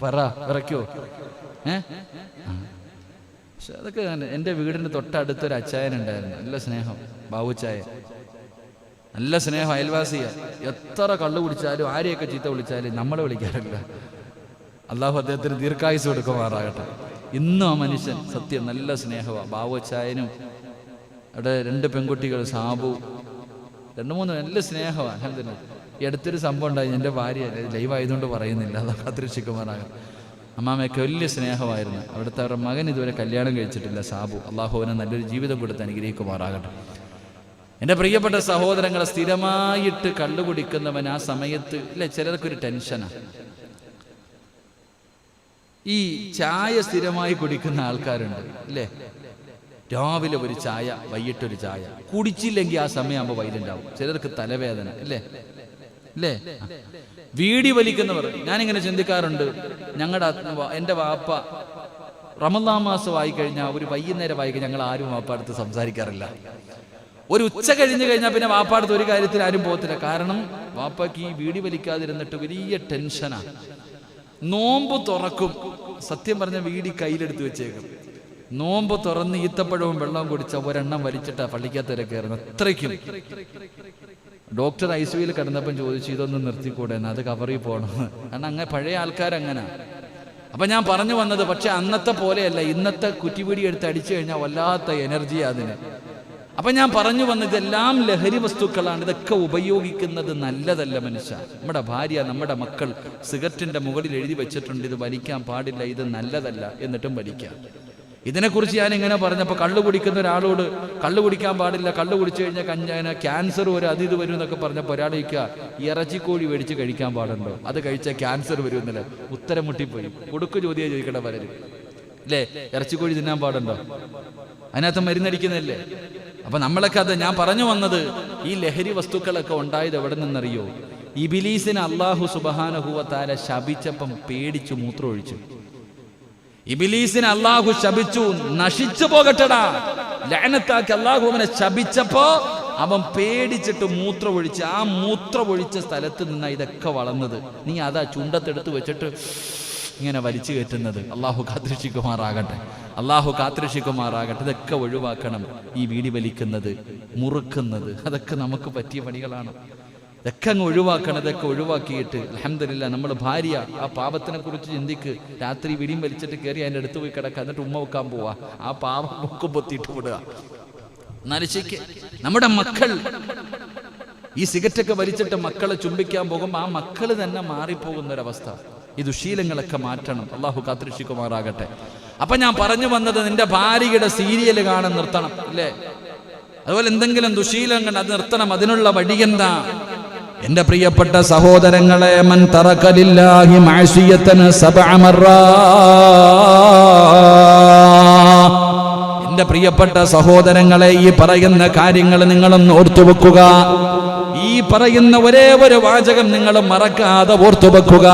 പറ, വിറയ്ക്കോ? പക്ഷെ അതൊക്കെ എൻ്റെ വീടിന് തൊട്ടടുത്തൊരു അച്ചായനുണ്ടായിരുന്നു, നല്ല സ്നേഹം, ബാബുച്ചായ, നല്ല സ്നേഹം, അയൽവാസിയ. എത്ര കള്ളു കുടിച്ചാലും ആരെയൊക്കെ ചീത്ത വിളിച്ചാലും നമ്മളെ വിളിക്കാറില്ല. അള്ളാഹു അദ്ദേഹത്തിന് ദീർഘായുസ് കൊടുക്കുമാറാകട്ടെ. ഇന്നും ആ മനുഷ്യൻ സത്യം നല്ല സ്നേഹമാണ്. ബാബുച്ചായനും അവിടെ 2 പെൺകുട്ടികൾ, സാബു, 2-3 നല്ല സ്നേഹമാണ്. അൽഹംദുലില്ലാഹ്. ഈ അടുത്തൊരു സംഭവം ഉണ്ടായി, എൻ്റെ ഭാര്യ ലൈവായതുകൊണ്ട് പറയുന്നില്ല, അള്ളാഹു കാത്തിരക്ഷിക്കുമാറാകട്ടെ. അമ്മാമയൊക്കെ വലിയ സ്നേഹമായിരുന്നു. അവിടുത്തെ അവരുടെ മകൻ ഇതുവരെ കല്യാണം കഴിച്ചിട്ടില്ല, സാബു. അള്ളാഹുവിനെ നല്ലൊരു ജീവിതം കൊടുത്ത് അനുഗ്രഹിക്കുമാറാകട്ടെ. എൻ്റെ പ്രിയപ്പെട്ട സഹോദരങ്ങളെ, സ്ഥിരമായിട്ട് കള്ളു കുടിക്കുന്നവൻ ആ സമയത്ത് ഇല്ലേ, ചിലർക്കൊരു ടെൻഷനാണ്. ഈ ചായ സ്ഥിരമായി കുടിക്കുന്ന ആൾക്കാരുണ്ട്, ഇല്ലേ? രാവിലെ ഒരു ചായ, വൈകിട്ടൊരു ചായ കുടിച്ചില്ലെങ്കിൽ ആ സമയമാകുമ്പോൾ വൈകുണ്ടാവും. ചിലർക്ക് തലവേദന, ഇല്ലേ? വീടി വലിക്കുന്നവർ, ഞാനിങ്ങനെ ചിന്തിക്കാറുണ്ട്. എൻ്റെ വാപ്പ റമദാൻ മാസം വായിക്കഴിഞ്ഞാൽ ഒരു വൈകുന്നേരം വായിക്കഴിഞ്ഞാൽ ഞങ്ങൾ ആരും വാപ്പാടുത്ത് സംസാരിക്കാറില്ല. ഒരു ഉച്ച കഴിഞ്ഞ് കഴിഞ്ഞാൽ പിന്നെ വാപ്പാടുത്ത് ഒരു കാര്യത്തിൽ ആരും പോകത്തില്ല. കാരണം വാപ്പയ്ക്ക് ഈ വീടി വലിക്കാതിരുന്നിട്ട് വലിയ ടെൻഷനാണ്. നോമ്പ് തുറക്കും, സത്യം പറഞ്ഞ വീടി കയ്യിലെടുത്ത് വെച്ചേക്കും. നോമ്പ് തുറന്ന് ഈത്തപ്പഴവും വെള്ളവും കുടിച്ച ഒരെണ്ണം വലിച്ചിട്ടാ പള്ളിക്കകത്ത് കയറുന്നത്. അത്രയ്ക്കും. ഡോക്ടർ ICUയിൽ കിടന്നപ്പം ചോദിച്ചു, ഇതൊന്നും നിർത്തിക്കൂടെ, അത് കവറിൽ പോകണം. കാരണം അങ്ങനെ പഴയ ആൾക്കാരങ്ങനെ. അപ്പം ഞാൻ പറഞ്ഞു വന്നത്, പക്ഷെ അന്നത്തെ പോലെയല്ല. ഇന്നത്തെ കുറ്റിപിടി എടുത്ത് അടിച്ചു കഴിഞ്ഞാൽ വല്ലാത്ത എനർജി അതിന്. അപ്പം ഞാൻ പറഞ്ഞു വന്നത്, ഇതെല്ലാം ലഹരി വസ്തുക്കളാണ്. ഇതൊക്കെ ഉപയോഗിക്കുന്നത് നല്ലതല്ല മനുഷ്യ. നമ്മുടെ ഭാര്യ, നമ്മുടെ മക്കൾ സിഗരറ്റിൻ്റെ മുകളിൽ എഴുതി വെച്ചിട്ടുണ്ട്, ഇത് വലിക്കാൻ പാടില്ല, ഇത് നല്ലതല്ല, എന്നിട്ടും വലിക്കാം. ഇതിനെക്കുറിച്ച് ഞാൻ ഇങ്ങനെ പറഞ്ഞപ്പോൾ കള്ളു കുടിക്കുന്ന ഒരാളോട് കള്ളു കുടിക്കാൻ പാടില്ല, കള്ളു കുടിച്ചു കഴിഞ്ഞാൽ ക്യാൻസർ വരും, അത് ഇത് വരും എന്നൊക്കെ പറഞ്ഞപ്പോൾ ഒരാൾ ചോദിക്കുക, ഇറച്ചിക്കോഴി മേടിച്ച് കഴിക്കാൻ പാടുണ്ടോ? അത് കഴിച്ചാൽ ക്യാൻസർ വരും എന്നല്ല. ഉത്തരം മുട്ടിപ്പോയി. കൊടുക്കു ചോദ്യം ചോദിക്കട്ടെ പലരും, അല്ലേ? ഇറച്ചിക്കോഴി തിന്നാൻ പാടുണ്ടോ? അതിനകത്ത് മരുന്നടിക്കുന്നതല്ലേ? അപ്പൊ നമ്മളൊക്കെ അത് ഞാൻ പറഞ്ഞു വന്നത്, ഈ ലഹരി വസ്തുക്കളൊക്കെ ഉണ്ടായത് എവിടെ നിന്നറിയോ? ഇബിലീസിനെ അല്ലാഹു സുബ്ഹാനഹു വ തആല ശപിച്ചപ്പം പേടിച്ചു മൂത്രമൊഴിച്ചു. ഇബിലീസിനെ അല്ലാഹു ശപിച്ചു, നശിച്ചു പോകട്ടടാ, ലഅനത്താക്കി അല്ലാഹു അവനെ ശപിച്ചപ്പോ അവൻ പേടിച്ചിട്ട് മൂത്രമൊഴിച്ച്. ആ മൂത്രമൊഴിച്ച സ്ഥലത്ത് നിന്നാ ഇതൊക്കെ വളർന്നത്. നീ അതാ ചുണ്ടത്തെടുത്ത് വെച്ചിട്ട് ഇങ്ങനെ വലിച്ചു കയറ്റുന്നത്. അള്ളാഹു കാത്തിരക്ഷിക്കുമാറാകട്ടെ, അള്ളാഹു കാത്തിരക്ഷിക്കുമാറാകട്ടെ. ഇതൊക്കെ ഒഴിവാക്കണം. ഈ വീടി വലിക്കുന്നത്, മുറുക്കുന്നത്, അതൊക്കെ നമുക്ക് പറ്റിയ പണികളാണ്. ഇതൊക്കെ അങ്ങ് ഒഴിവാക്കണം. ഇതൊക്കെ ഒഴിവാക്കിയിട്ട് അൽഹംദുലില്ലാഹ് നമ്മൾ ഭാര്യ ആ പാപത്തിനെ കുറിച്ച് ചിന്തിക്ക്. രാത്രി വീടിയും വലിച്ചിട്ട് കയറി അതിൻ്റെ അടുത്ത് പോയി കിടക്കുക, എന്നിട്ട് ഉമ്മ വെക്കാൻ പോവാ. ആ പാപം മുക്കും പൊത്തിയിട്ട് വിടുക. നരശിക്ക് നമ്മുടെ മക്കൾ ഈ സിഗരറ്റൊക്കെ വലിച്ചിട്ട് മക്കളെ ചുംബിക്കാൻ പോകുമ്പോൾ ആ മക്കൾ തന്നെ മാറിപ്പോകുന്നൊരവസ്ഥ. ഈ ദുശീലങ്ങളൊക്കെ മാറ്റണം. അള്ളാഹു കാത്തിരക്ഷിക്കുമാറാകട്ടെ. അപ്പൊ ഞാൻ പറഞ്ഞു വന്നത്, നിന്റെ ഭാര്യയുടെ സീരിയൽ കാണാൻ നിർത്തണം, അല്ലേ? അതുപോലെ എന്തെങ്കിലും ദുശീലങ്ങൾ അത് നിർത്തണം. അതിനുള്ള വഴി എന്താ? എന്റെ പ്രിയപ്പെട്ട സഹോദരങ്ങളെ, മൻ തറക ലില്ലാഹി മഅസിയതൻ സബഅ മർറാ. എന്റെ പ്രിയപ്പെട്ട സഹോദരങ്ങളെ, ഈ പറയുന്ന കാര്യങ്ങൾ നിങ്ങളൊന്ന് ഓർത്തുവെക്കുക. ഈ പറയുന്ന ഒരേ ഒരു വാചകം നിങ്ങൾ മറക്കാതെ ഓർത്തുവെക്കുക.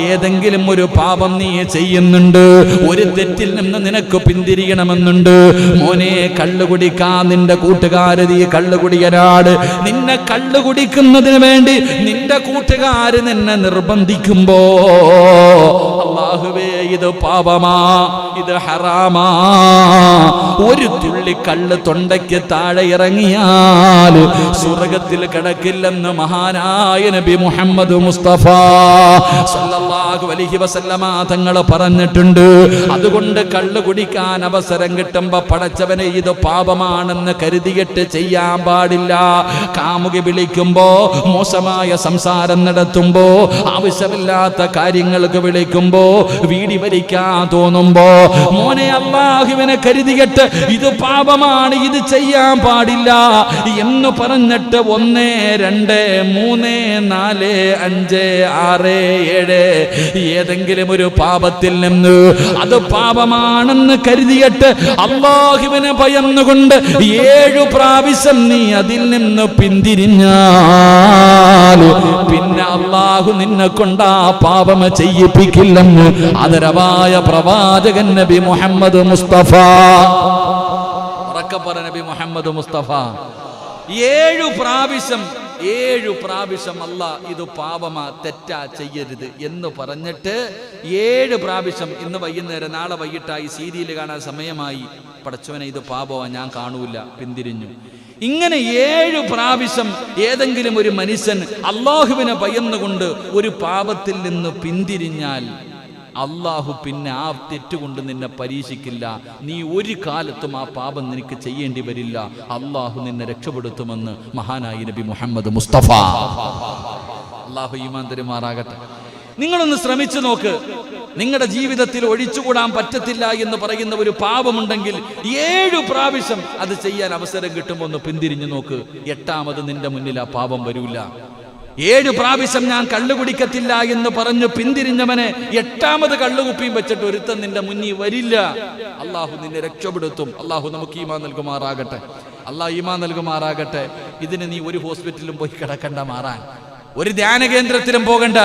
ഏതെങ്കിലും ഒരു പാപം നീ ചെയ്യുന്നുണ്ട്, ഒരു തെറ്റിൽ നിന്ന് നിനക്ക് പിന്തിരിയണമെന്നുണ്ട്. മോനെ, കള്ളുകുടിക്കാൻ നിന്റെ കൂട്ടുകാര് നീ കള്ളുകുടിയനാട്, നിന്നെ കള്ളുകുടിക്കുന്നതിന് വേണ്ടി നിന്റെ കൂട്ടുകാര് നിന്നെ നിർബന്ധിക്കുമ്പോ, അല്ലാഹുവേ ഇത് പാപമാ, ഇത് ഹറാമാ. ഒരു തുള്ളി കള്ള് തൊണ്ടയ്ക്ക് താഴെ ഇറങ്ങിയാൽ സ്വർഗത്തിൽ കിടക്കില്ലെന്ന് മഹാനായ നബി മുഹമ്മദ് മുസ്തഫ സല്ലല്ലാഹു അലൈഹി വസല്ലമ തങ്ങൾ പറഞ്ഞിട്ടുണ്ട്. അതുകൊണ്ട് കള്ള് കുടിക്കാൻ അവസരം കിട്ടുമ്പോ പടച്ചവനെ ഇത് പാപമാണെന്ന് കരുതിയിട്ട് ചെയ്യാൻ പാടില്ല. കാമുകി വിളിക്കുമ്പോ, മോശമായ സംസാരം നടത്തുമ്പോ, ആവശ്യമില്ലാത്ത കാര്യങ്ങൾക്ക് വിളിക്കുമ്പോ, വീടി വലിക്കാൻ തോന്നുമ്പോ, മോനെ അല്ലാഹുവിനെ കരുതിയിട്ട് കരുതിയിട്ട് ഇത് പാപമാണ്, ഇത് ചെയ്യാൻ പാടില്ല എന്ന് പറഞ്ഞിട്ട് 1, 2, 3, 4, 5, 6, 7 ഏതെങ്കിലും ഒരു പാപത്തിൽ നിന്ന് അത് പാപമാണെന്ന് കരുതിയിട്ട് അല്ലാഹുവിനെ ഭയന്നുകൊണ്ട് 7 പ്രാവശ്യം നീ അതിൽ നിന്ന് പിന്തിരിഞ്ഞാൽ പിന്നെ അല്ലാഹു നിന്നെ കൊണ്ട് ആ പാപം ചെയ്യിപ്പിക്കില്ലെന്ന് ആദരവായ പ്രവാചകൻ നബി മുഹമ്മദ് മുസ്തഫ. ഉറക്കെ പറ നബി മുഹമ്മദ് മുസ്തഫ. 7 പ്രാവശ്യം അല്ലാ ഇത് പാപമാ, തെറ്റാ, ചെയ്യരുത് എന്ന് പറഞ്ഞിട്ട് 7 പ്രാവശ്യം ഇന്ന് വൈകുന്നേരം, നാളെ വൈകിട്ടായി, സീരിയൽ കാണാൻ സമയമായി, പടച്ചവനെ ഇത് പാപമാ, ഞാൻ കാണൂല, പിന്തിരിഞ്ഞു. ഇങ്ങനെ 7 പ്രാവശ്യം ഏതെങ്കിലും ഒരു മനുഷ്യൻ അല്ലാഹുവിനെ ഭയന്നുകൊണ്ട് ഒരു പാപത്തിൽ നിന്ന് പിന്തിരിഞ്ഞാൽ അല്ലാഹു പിന്നെ ആ തെറ്റുകൊണ്ട് നിന്നെ പരീക്ഷിക്കില്ല. നീ ഒരു കാലത്തും ആ പാപം നിനക്ക് ചെയ്യേണ്ടി വരില്ല. അല്ലാഹു നിന്നെ രക്ഷപ്പെടുത്തുമെന്ന് മഹാനായി നബി മുഹമ്മദ് മുസ്തഫ. അല്ലാഹു ഈമാൻ തരുമാറാകട്ടെ. നിങ്ങളൊന്ന് ശ്രമിച്ചു നോക്ക്. നിങ്ങളുടെ ജീവിതത്തിൽ ഒഴിച്ചുകൂടാൻ പറ്റത്തില്ല എന്ന് പറയുന്ന ഒരു പാപമുണ്ടെങ്കിൽ 7 പ്രാവശ്യം അത് ചെയ്യാൻ അവസരം കിട്ടുമ്പോൾ ഒന്ന് പിന്തിരിഞ്ഞു നോക്ക്. 8ാമത് നിന്റെ മുന്നിൽ ആ പാപം വരൂല. 7 പ്രാവശ്യം ഞാൻ കള്ളു കുടിക്കത്തില്ല എന്ന് പറഞ്ഞു പിന്തിരിഞ്ഞവനെ 8ാമത് കള്ളുകുപ്പിയും വെച്ചിട്ട് ഒരുത്തൻ നിന്റെ മുന്നിൽ വരില്ല. അല്ലാഹു നിന്നെ രക്ഷപ്പെടുത്തും. അല്ലാഹു നമുക്ക് ഈമാൻ നൽകുമാറാകട്ടെ. അല്ലാഹു ഈമാൻ നൽകുമാറാകട്ടെ. ഇതിന് നീ ഒരു ഹോസ്പിറ്റലിലും പോയി കിടക്കണ്ട, മാറാൻ ഒരു ധ്യാന കേന്ദ്രത്തിലും പോകണ്ട.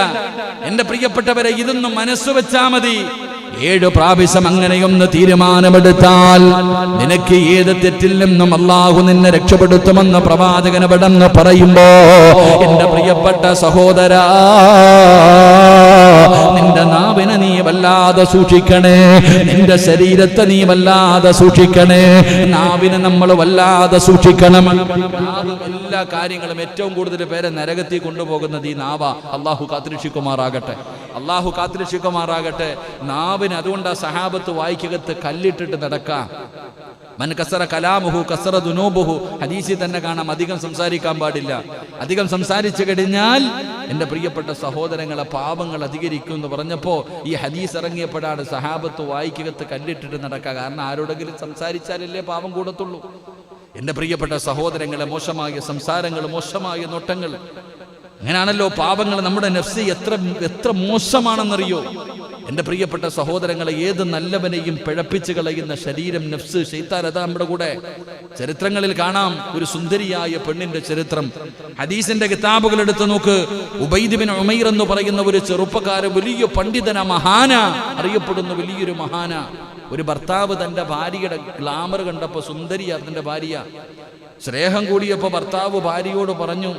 എന്റെ പ്രിയപ്പെട്ടവരെ, ഇതൊന്നും മനസ്സു വെച്ചാ മതി. 7 പ്രാവശ്യം അങ്ങനെയൊന്ന് തീരുമാനമെടുത്താൽ നിനക്ക് ഏത് തെറ്റിൽ നിന്നും അല്ലാഹു നിന്നെ രക്ഷപ്പെടുത്തുമെന്ന് പ്രവാചകൻ അവിടെന്ന് പറയുമ്പോ, എന്റെ പ്രിയപ്പെട്ട സഹോദരാ, നിന്റെ നാവിനെ നീ വല്ലാതെ സൂക്ഷിക്കണേ, നിന്റെ ശരീരത്തെ നീ വല്ലാതെ സൂക്ഷിക്കണേ. നാവിനെ നമ്മൾ വല്ലാതെ സൂക്ഷിക്കണം. എല്ലാ കാര്യങ്ങളും ഏറ്റവും കൂടുതൽ പേരെ നരകത്തിൽ കൊണ്ടുപോകുന്നത് ഈ നാവ. അല്ലാഹു കാത്തുരക്ഷിക്കുമാറാകട്ടെ. അല്ലാഹു കാത്തുരക്ഷിക്കുമാറാകട്ടെ. നാവിന് അതുകൊണ്ട് ആ സഹാബത്ത് വായിക്കകത്ത് കല്ലിട്ടിട്ട് നടക്കാം. മൻ കസറ കലാമുഹു കസറ ദുനൂബുഹു. ഹദീസിൽ തന്നെ കാണാം, അധികം സംസാരിക്കാൻ പാടില്ല. അധികം സംസാരിച്ചു കഴിഞ്ഞാൽ എൻ്റെ പ്രിയപ്പെട്ട സഹോദരങ്ങളെ പാപങ്ങൾ അധികരിക്കും എന്ന് പറഞ്ഞപ്പോൾ ഈ ഹദീസ് ഇറങ്ങിയപ്പോഴാണ് സഹാബത്ത് വായിക്കകത്ത് കല്ലിട്ടിട്ട് നടക്കുക. കാരണം ആരോടെങ്കിലും സംസാരിച്ചാലല്ലേ പാപം കൂടത്തുള്ളൂ. എൻ്റെ പ്രിയപ്പെട്ട സഹോദരങ്ങളെ, മോശമായ സംസാരങ്ങൾ, മോശമായ നോട്ടങ്ങൾ, അങ്ങനെയാണല്ലോ പാപങ്ങൾ. നമ്മുടെ നഫ്സ് എത്ര മോശമാണെന്നറിയോ എൻ്റെ പ്രിയപ്പെട്ട സഹോദരങ്ങളെ. ഏത് നല്ലവനെയും പിഴപ്പിച്ച് കളയുന്ന ശരീരം, നഫ്സ്, ശൈത്താൻ, അതാ നമ്മുടെ കൂടെ. ചരിത്രങ്ങളിൽ കാണാം ഒരു സുന്ദരിയായ പെണ്ണിന്റെ ചരിത്രം. ഹദീസിന്റെ കിതാബുകൾ എടുത്ത് നോക്ക്. ഉബൈദ് ബിൻ ഉമൈർ എന്ന് പറയുന്ന ഒരു ചെറുപ്പക്കാരൻ, വലിയ പണ്ഡിതന, മഹാന, അറിയപ്പെടുന്ന വലിയൊരു മഹാന. ഒരു ഭർത്താവ് തന്റെ ഭാര്യയുടെ ഗ്ലാമർ കണ്ടപ്പോ, സുന്ദരിയാ തന്റെ ഭാര്യ, സ്നേഹം കൂടിയപ്പോ ഭർത്താവ് ഭാര്യയോട് പറഞ്ഞു,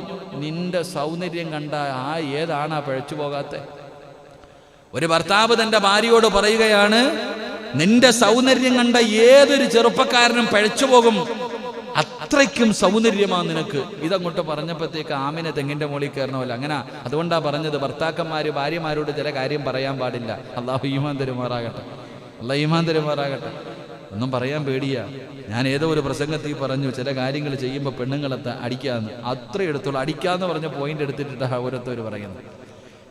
നിന്റെ സൗന്ദര്യം കണ്ട ഏതാണാ പിഴച്ചു പോകാത്തെ? ഒരു ഭർത്താവ് തന്റെ ഭാര്യയോട് പറയുകയാണ്, നിന്റെ സൗന്ദര്യം കണ്ട ഏതൊരു ചെറുപ്പക്കാരനും പിഴച്ചു പോകും, അത്രയ്ക്കും സൗന്ദര്യമാ നിനക്ക്. ഇതങ്ങോട്ട് പറഞ്ഞപ്പോഴത്തേക്ക് ആമിനെ തെങ്ങിന്റെ മുകളിൽ കയറണമല്ല. അങ്ങനെ അതുകൊണ്ടാ പറഞ്ഞത്, ഭർത്താക്കന്മാര് ഭാര്യമാരോട് ചില കാര്യം പറയാൻ പാടില്ല. അല്ലാഹു ഈമാൻ തരുമാറാകട്ടെ. അല്ലാഹു ഈമാൻ തരുമാറാകട്ടെ. ഒന്നും പറയാൻ പേടിയാ. ഞാൻ ഏതോ ഒരു പ്രസംഗത്തിൽ പറഞ്ഞു, ചില കാര്യങ്ങൾ ചെയ്യുമ്പോൾ പെണ്ണുങ്ങളെ അടിക്കാന്ന്. അത്ര എടുത്തോളൂ. അടിക്കാന്ന് പറഞ്ഞ പോയിന്റ് എടുത്തിട്ടാണ് ഓരോരുത്തർ പറയുന്നത്.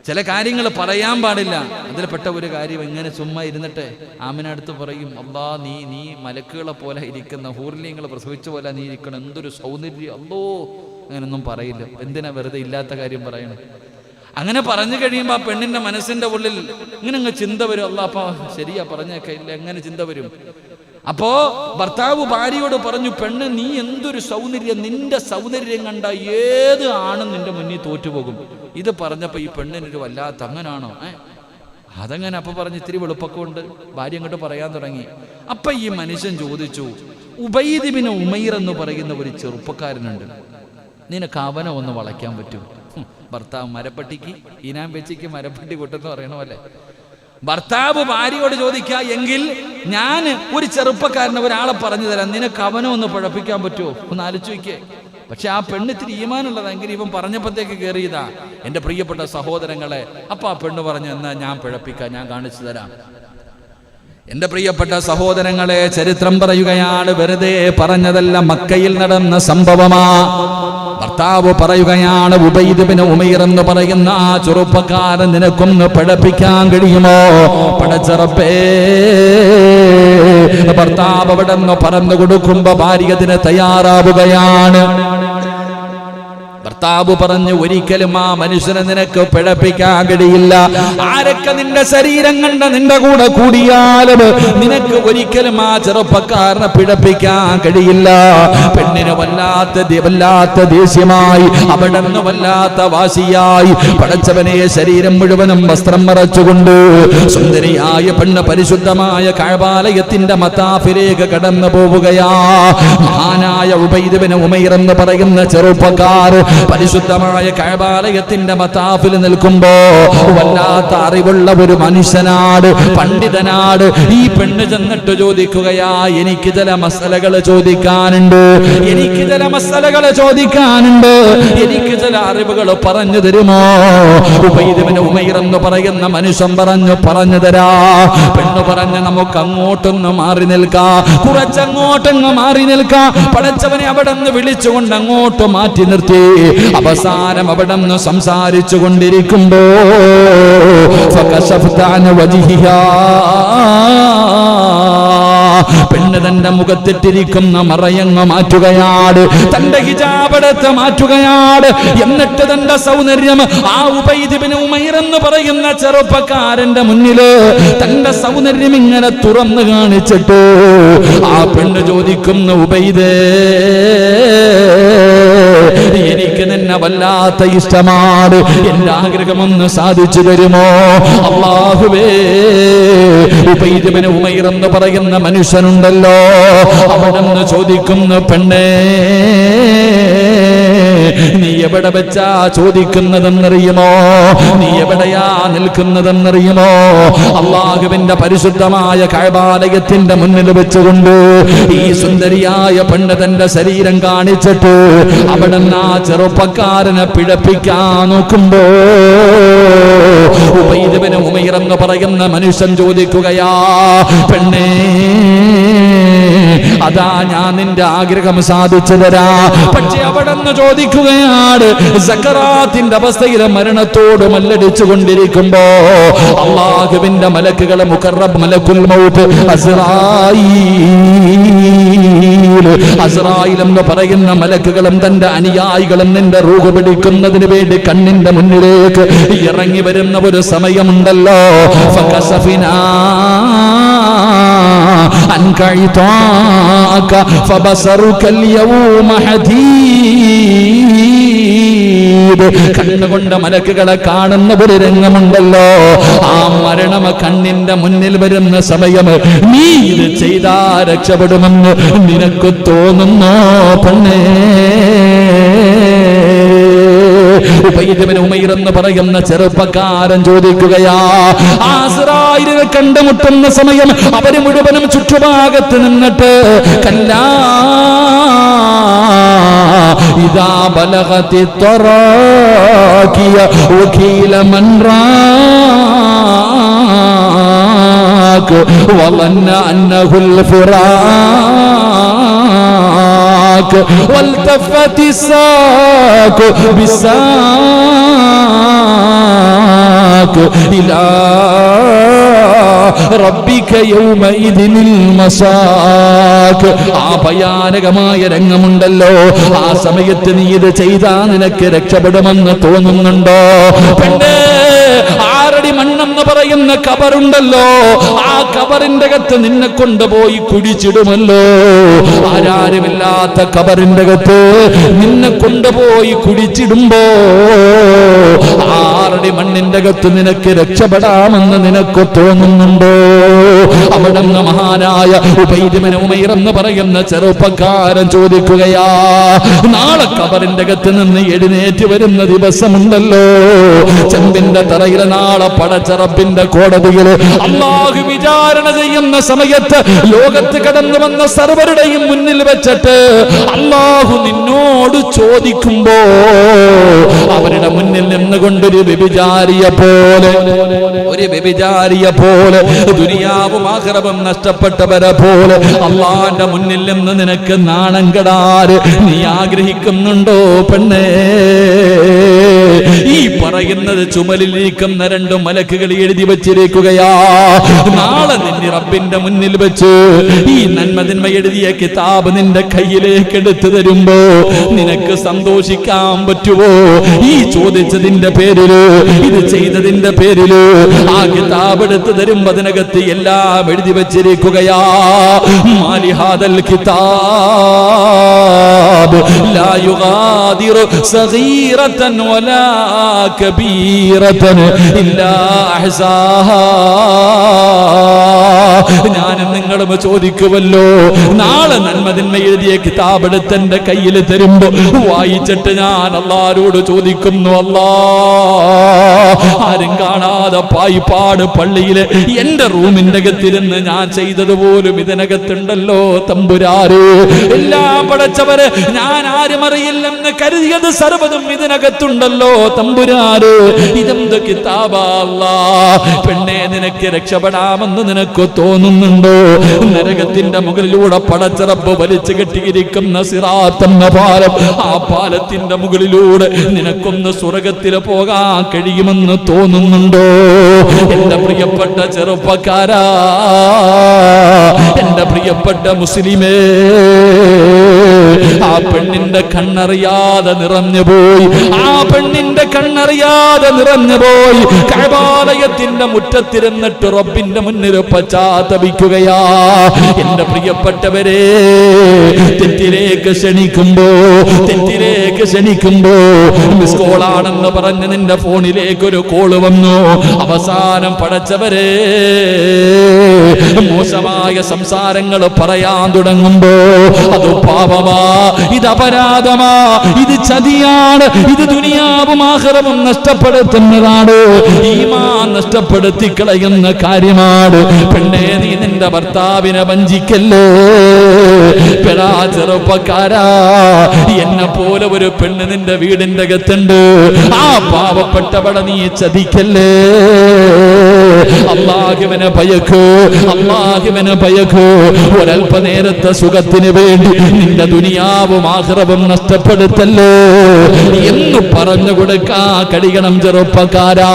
ചില കാര്യങ്ങൾ പറയാൻ പാടില്ല. അതിൽപ്പെട്ട ഒരു കാര്യം, ഇങ്ങനെ ചുമ്മാ ഇരുന്നിട്ട് ആമിനടുത്ത് പറയും, അല്ലാ നീ മലക്കുകളെ പോലെ ഇരിക്കുന്ന, ഹൂർലിങ്ങൾ പ്രസവിച്ച പോലെ നീ ഇരിക്കണം, എന്തൊരു സൗന്ദര്യം, അല്ലോ. അങ്ങനൊന്നും പറയില്ല. എന്തിനാ വെറുതെ ഇല്ലാത്ത കാര്യം പറയണം? അങ്ങനെ പറഞ്ഞു കഴിയുമ്പോൾ ആ പെണ്ണിന്റെ മനസ്സിന്റെ ഉള്ളിൽ ഇങ്ങനെ അങ്ങ് ചിന്ത വരും, അല്ലാ അപ്പാ ശരിയാ പറഞ്ഞേക്ക, ഇല്ല എങ്ങനെ ചിന്ത വരും. അപ്പോ ഭർത്താവ് ഭാര്യയോട് പറഞ്ഞു, പെണ്ണ് നീ എന്തൊരു സൗന്ദര്യം, നിന്റെ സൗന്ദര്യം കണ്ട ഏത് ആണും നിന്റെ മുന്നിൽ തോറ്റുപോകും. ഇത് പറഞ്ഞപ്പോ ഈ പെണ്ണിനൊരു വല്ലാത്ത, അങ്ങനാണോ അതങ്ങനെ. അപ്പൊ പറഞ്ഞ് ഇത്തിരി വെളുപ്പൊക്കെ ഉണ്ട്. ഭാര്യ അങ്ങോട്ട് പറയാൻ തുടങ്ങി. അപ്പൊ ഈ മനുഷ്യൻ ചോദിച്ചു, ഉബൈദ് ബിൻ ഉമൈർ എന്ന് പറയുന്ന ഒരു ചെറുപ്പക്കാരനുണ്ട്, നിനക്ക് അവനെ ഒന്ന് വളയ്ക്കാൻ പറ്റും? ഭർത്താവ് മരപ്പട്ടിക്ക് ഈനാൻ വെച്ചിക്ക് മരപ്പട്ടി കൊട്ടെന്ന് പറയണമല്ലേ. ഭർത്താവ് ഭാര്യയോട് ചോദിക്കുക, എങ്കിൽ ഞാൻ ഒരു ചെറുപ്പക്കാരനെ ഒരാളെ പറഞ്ഞു തരാം, നിനക്ക് അവനെ ഒന്ന് പഴപ്പിക്കാൻ പറ്റുമോ? ഒന്ന് ആലോചിച്ച് വയ്ക്കേ. പക്ഷെ ആ പെണ്ണിത്തിരി ഈമാനുള്ളതെങ്കിൽ ഇവൻ പറഞ്ഞപ്പോഴത്തേക്ക് കയറിയതാ. എൻ്റെ പ്രിയപ്പെട്ട സഹോദരങ്ങളെ, അപ്പൊ ആ പെണ്ണ് പറഞ്ഞു, എന്നാ ഞാൻ പിഴപ്പിക്കാം, ഞാൻ കാണിച്ചു തരാം. എൻ്റെ പ്രിയപ്പെട്ട സഹോദരങ്ങളെ, ചരിത്രം പറയുകയാണ്, വെറുതെ പറഞ്ഞതല്ല, മക്കയിൽ നടന്ന സംഭവമാ. ഭർത്താവ് പറയുകയാണ്, ഉബൈദ് ബിൻ ഉമൈർ എന്ന് പറയുന്ന ആ ചെറുപ്പക്കാരൻ നിനക്കൊന്ന് പഠിപ്പിക്കാൻ കഴിയുമോ? പടച്ചറപ്പേ, ഭർത്താവ് അവിടെ നിന്ന് പറഞ്ഞു കൊടുക്കുമ്പോ ഭാര്യ അതിന് തയ്യാറാവുകയാണ്. ഭർത്താവ് പറഞ്ഞു, ഒരിക്കലും ആ മനുഷ്യനെ നിനക്ക് പിഴപ്പിക്കാൻ കഴിയില്ല. ആരൊക്കെ നിന്റെ ശരീരം കണ്ട നിന്റെ കൂടെ കൂടിയാലും നിനക്ക് ഒരിക്കലും ആ ചെറുപ്പക്കാരനെ പിഴപ്പിക്കാൻ കഴിയില്ല. പെണ്ണിന് വല്ലാത്ത ദേഷ്യമായി, അവിടെ നിന്ന് വല്ലാത്ത വാശിയായി. പടച്ചവനെ ശരീരം മുഴുവനും വസ്ത്രം മറച്ചുകൊണ്ട് സുന്ദരിയായ പെണ്ണ് പരിശുദ്ധമായ കഅബാലയത്തിന്റെ മതാഫിലേക്ക് കടന്നു പോവുകയാ. മഹാനായ ഉബൈദ് ബിൻ ഉമൈർ എന്ന് പറയുന്ന ചെറുപ്പക്കാർ പരിശുദ്ധമായ കഅബാലയത്തിന്റെ മതാഫിൽ നിൽക്കുമ്പോ വല്ലാത്ത അറിവുള്ള ഒരു മനുഷ്യനാട്, പണ്ഡിതനാട്. ഈ പെണ്ണ് ചെന്നിട്ട് ചോദിക്കുകയാ, എനിക്ക് ചില മസലകൾ ചോദിക്കാനുണ്ട്, എനിക്ക് ചില അറിവുകൾ പറഞ്ഞു തരുമോ? ഉബൈദ് ബിൻ ഉമൈർ എന്ന് പറയുന്ന മനുഷ്യൻ പറഞ്ഞു തരാ. പെണ്ണ് പറഞ്ഞു, നമുക്ക് അങ്ങോട്ടൊന്ന് മാറി നിൽക്കാം, കുറച്ചങ്ങോട്ടങ്ങ് മാറി നിൽക്കാം. പടച്ചവനെ അവിടെ നിന്ന് വിളിച്ചുകൊണ്ട് അങ്ങോട്ട് മാറ്റി നിർത്തി. അവസാനം അവിടെ നിന്ന് സംസാരിച്ചു കൊണ്ടിരിക്കുമ്പോ പെണ്ണ് തന്റെ മുഖത്തിട്ടിരിക്കുന്ന മറയങ്ങ് മാറ്റുകയാണ്, തന്റെ ഹിജാബെടുത്ത് മാറ്റുകയാണ്. എന്നിട്ട് തന്റെ സൗന്ദര്യം ആ ഉബൈദ് ബിൻ ഉമൈർ എന്ന് പറയുന്ന ചെറുപ്പക്കാരന്റെ മുന്നില് തന്റെ സൗന്ദര്യം ഇങ്ങനെ തുറന്നു കാണിച്ചിട്ട് ആ പെണ്ണ് ചോദിക്കുന്ന, ഉബൈദേ, എനിക്ക് നിന്നെ വല്ലാത്ത ഇഷ്ടമാണ്, എന്റെ ആഗ്രഹമൊന്ന് സാധിച്ചു തരുമോ? അല്ലാഹുവേ, ഉബൈദ് ബിൻ ഉമൈർ എന്ന് പറയുന്ന മനുഷ്യനുണ്ടല്ലോ, അവിടെ നിന്ന് ചോദിക്കുന്നു, പെണ്ണേ, നീ എവിടെ വെച്ചാ ചോദിക്കുന്നതെന്നറിയുമോ? നീ എവിടെയാ നിൽക്കുന്നതെന്നറിയുമോ? അല്ലാഹുവിന്റെ പരിശുദ്ധമായ കഅബാലയത്തിന്റെ മുന്നിൽ വെച്ചുകൊണ്ട് ഈ സുന്ദരിയായ പെണ്ണ് തന്റെ ശരീരം കാണിച്ചിട്ട് അവിടെ ആ ചെറുപ്പക്കാരനെ പിഴപ്പിക്കാൻ നോക്കുമ്പോ ഉബൈദ് ബിൻ ഉമൈർ എന്ന് പറയുന്ന മനുഷ്യൻ ചോദിക്കുകയാ, പെണ്ണേ, അതാ ഞാൻ നിന്റെ ആഗ്രഹം സാധിച്ചു തരാ. പക്ഷെ അവിടെ നിന്ന് ചോദിക്കുകയാണ്, സക്കറാത്തിന്റെ അവസ്ഥയിൽ മരണത്തോട് മല്ലടിച്ചു കൊണ്ടിരിക്കുമ്പോ അല്ലാഹുവിന്റെ മലക്കുകൾ, മുഖറബ് മലക്കുൽ മൗത്ത് അസ്റായീൽ എന്ന് പറയുന്ന മലക്കുകളും തന്റെ അനുയായികളും നിന്റെ റൂഹ് പിടിക്കുന്നതിന് വേണ്ടി കണ്ണിന്റെ മുന്നിലേക്ക് ഇറങ്ങി വരുന്ന ഒരു സമയമുണ്ടല്ലോ. ഫകസഫിനാ അൻക ഇതാക ഫബസറുകൽ യൗമ ഹദീദ്. കണ്ണുകൊണ്ട് മലക്കുകളെ കാണുന്ന ഒരു രംഗമുണ്ടല്ലോ. ആ മരണം കണ്ണിന്റെ മുന്നിൽ വരുന്ന സമയം നീ ഇത് ചെയ്താ രക്ഷപ്പെടുമെന്ന് നിനക്ക് തോന്നുന്നോ പെണ്ണേ? ഉബൈദ് ബിൻ ഉമൈർ എന്ന് പറയുന്ന ചെറുപ്പക്കാരൻ ചോദിക്കുകയാ, അസ്റായീലിനെ കണ്ടുമുട്ടുന്ന സമയം അവര് മുഴുവനും ചുറ്റുഭാഗത്ത് നിന്നിട്ട്, കല്ലാ ഇദാ ബലഗതി തറാകിയ വകീല മൻ റാക വളന്ന അന്നഹുൽ ഫിറാക വൽതഫതി الساق بالساق إلى ربك يومئذ المساق. ആ ഭയാനകമായ രംഗമുണ്ടല്ലോ, ആ സമയത്ത് നീ ഇത് ചെയ്താ നിനക്ക് രക്ഷപ്പെടുമെന്ന് തോന്നുന്നുണ്ടോ? പെണ്ണേ, ആറടി മണ്ണെന്ന് പറയുന്ന കബറുണ്ടല്ലോ, ആ കബറിന്റെ അകത്ത് നിന്നെ കൊണ്ടുപോയി കുടിച്ചിടുമല്ലോ. ആരാരുമില്ലാത്ത കബറിന്റെ അകത്ത് നിന്നെ കൊണ്ടുപോയി കുടിച്ചിടുമ്പോ ആറടി മണ്ണിന്റെ അകത്ത് നിനക്ക് രക്ഷപ്പെടാമെന്ന് നിനക്ക് തോന്നുന്നുണ്ടോ? അവിടെ നിന്ന് മഹാനായ ഉബൈദ് ബിൻ ഉമൈർ എന്ന് പറയുന്ന ചെറുപ്പക്കാരൻ ചോദിക്കുകയാ, നാളെ കബറിന്റെ അകത്ത് നിന്ന് എഴുന്നേറ്റ് വരുന്ന ദിവസമുണ്ടല്ലോ, ചെമ്പിന്റെ തറയിലെ നാളെ പടച്ചറപ്പിന്റെ കോടതിയിൽ അല്ലാഹു വിചാരണ ചെയ്യുന്ന സമയത്ത് ലോകത്ത് കടന്നു വന്ന സർവരുടെയും മുന്നിൽ വെച്ചിട്ട് അല്ലാഹു നിന്നോട് ചോദിക്കുമ്പോ അവരുടെ മുന്നിൽ നിന്നുകൊണ്ടൊരു വ്യഭിചാരിയെ പോലെ ദുനിയാവും ആഖിറവും നഷ്ടപ്പെട്ടവരെ പോലെ അല്ലാഹുവിന്റെ മുന്നിൽ നിന്ന് നിനക്ക് നാണം കെടാൻ നീ ആഗ്രഹിക്കുന്നുണ്ടോ പെണ്ണേ? ഈ പറയുന്നത് ചുമലിലിരിക്കുന്ന 2 മലക്കുകൾ എഴുതി വച്ചിരിക്കുകയാ. നാളെ നിന്നെ റബ്ബിന്റെ മുന്നിൽ വെച്ച് ഈ നന്മ എഴുതിയ കിതാബ് നിന്റെ കയ്യിലേക്ക് എടുത്തു തരുമ്പോ നിനക്ക് സന്തോഷിക്കാൻ പറ്റുമോ? ഈ ചോദിച്ചതിന്റെ പേരില്, ഇത് ചെയ്തതിന്റെ പേരില് ആ കിതാബ് എടുത്തു തരുമ്പോ അതിനകത്ത് എല്ലാം എഴുതി വച്ചിരിക്കുകയാ. മാലിഹാദൽ കിതാബ് ലാ യുഗാദിറു സഗീറതൻ വലാ കബീറതൻ ഇല്ലാ അഹ്സാഹാ. ഞാനും നിങ്ങളും ചോദിക്കുമല്ലോ, നാളെ നന്മ എഴുതിയ കിതാബ് എടുത്ത് എന്റെ കയ്യിൽ തരുമ്പോ വായിച്ചിട്ട് ഞാൻ അല്ലാഹുവോട് ചോദിക്കുന്നു, അല്ലാ ആരും കാണാതെ പായിപ്പാട് പള്ളിയിലെ എന്റെ റൂമിന്റെ അകത്തിരുന്ന് ഞാൻ ചെയ്തതുപോലും ഇതിനകത്തുണ്ടല്ലോ തമ്പുരാര്. എല്ലാം പടച്ചവര് ഞാൻ ആരും അറിയില്ലെന്ന് കരുതിയത് സർവ്വതും ഇതിനകത്തുണ്ടല്ലോ തമ്പുരാര്. ഇതെന്ത് കിതാബാ അല്ലാ? പെണ്ണെ, നിനക്ക് രക്ഷപ്പെടാമെന്ന് നിനക്ക് തോന്നുന്നുണ്ടോ? നരകത്തിന്റെ മുകളിലൂടെ പടച്ച റബ്ബ് വലിച്ചു കെട്ടിയിരിക്കുന്ന സിറാത്ത് എന്ന പാലം, ആ പാലത്തിന്റെ മുകളിലൂടെ നിനക്കൊന്ന് സ്വർഗത്തിൽ പോകാൻ കഴിയുമെന്ന് തോന്നുന്നുണ്ടോ? എന്റെ പ്രിയപ്പെട്ട ചെറുപ്പക്കാരാ, എന്റെ പ്രിയപ്പെട്ട മുസ്ലിമേ, ആ പെണ്ണിന്റെ കണ്ണറിയാതെ നിറഞ്ഞുപോയി, ആ പെണ്ണിന്റെ കണ്ണറിയാതെ നിറഞ്ഞുപോയി. കഅബാലയത്തിന്റെ മുറ്റത്തിരുന്നിട്ട് റബ്ബിന്റെ മുന്നിൽ പശ്ചാത്തപിക്കുകയാ. എന്റെ പ്രിയപ്പെട്ടവരെ, തെറ്റിലേക്ക് ക്ഷണിക്കുമ്പോ മിസ് കോളാണെന്ന് പറഞ്ഞ് നിന്റെ ഫോണിലേക്ക് ഒരു കോള് വന്നു. അവസാനം പടച്ചവരെ മോശമായ സംസാരങ്ങൾ പറയാൻ തുടങ്ങുമ്പോ അത് പാപമാ, ഇത് അപരാധമാ, ഇത് ചതിയാണ്, ഇത് ദുനിയാവും ആഖിറവും നഷ്ടപ്പെടുത്തുന്നതാണ്, ഈമാൻ നഷ്ടപ്പെടുത്തി കളയുന്ന കാര്യമാണ്. പെണ്ണേ, നീ നിന്റെ ഭർത്താവിനെ വഞ്ചിക്കല്ലേ. പെടാ ചെറുപ്പക്കാരാ, എന്നെ പോലെ ഒരു പെണ്ണ് നിന്റെ വീടിന്റെ അകത്തുണ്ട്, ആ പാവപ്പെട്ടവളെ നീ ചതിക്കല്ലേ. അല്ലാഹുവിനെ ഭയക്കൂ, അല്ലാഹുവിനെ ഭയക്കൂ. ഒരല്പനേരത്തെ സുഖത്തിന് വേണ്ടി നിന്റെ ദുനിയാവും ആഖിറവും നഷ്ടപ്പെടുത്തല്ലേ എന്ന് പറഞ്ഞു കൊടുക്കാൻ കഴിയണം ചെറുപ്പക്കാരാ,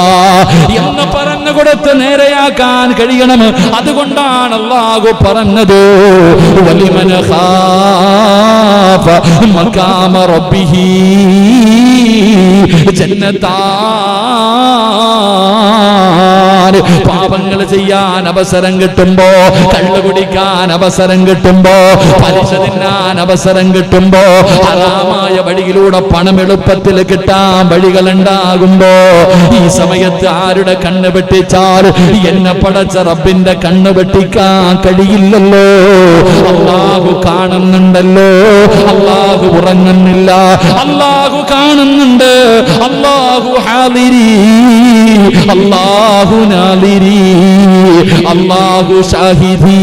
എന്ന് പറഞ്ഞു കൊടുത്ത് നേരെയാക്കാൻ കഴിയണം. അതുകൊണ്ടാണ് അല്ലാഹു പറഞ്ഞത്, വലിമൻ ഖാഫ മഖാമ റബ്ബിഹി ജന്നത്താൻ. പാപങ്ങൾ ചെയ്യാൻ അവസരം കിട്ടുമ്പോ, കള്ളു കുടിക്കാൻ അവസരം കിട്ടുമ്പോ, പലിശ തിന്നാൻ അവസരം കിട്ടുമ്പോ, ഹറാമായ വഴിയിലൂടെ പണം എളുപ്പത്തിൽ കിട്ടാൻ വഴികൾ ഉണ്ടാകുമ്പോ, ഈ സമയത്ത് ആരുടെ കണ്ണ് വെട്ടിച്ചാൽ എന്നെ പടച്ച റബ്ബിന്റെ കണ്ണ് വെട്ടിക്കാൻ കഴിയില്ലല്ലോ. അല്ലാഹു കാണുന്നുണ്ടല്ലോ, അല്ലാഹു ഉറങ്ങുന്നില്ല, അല്ലാഹു കാണുന്നുണ്ട്, അല്ലാഹു ഹാദിരി, അല്ലാഹു നാദിരി, അല്ലാഹു ഷാഹിദി,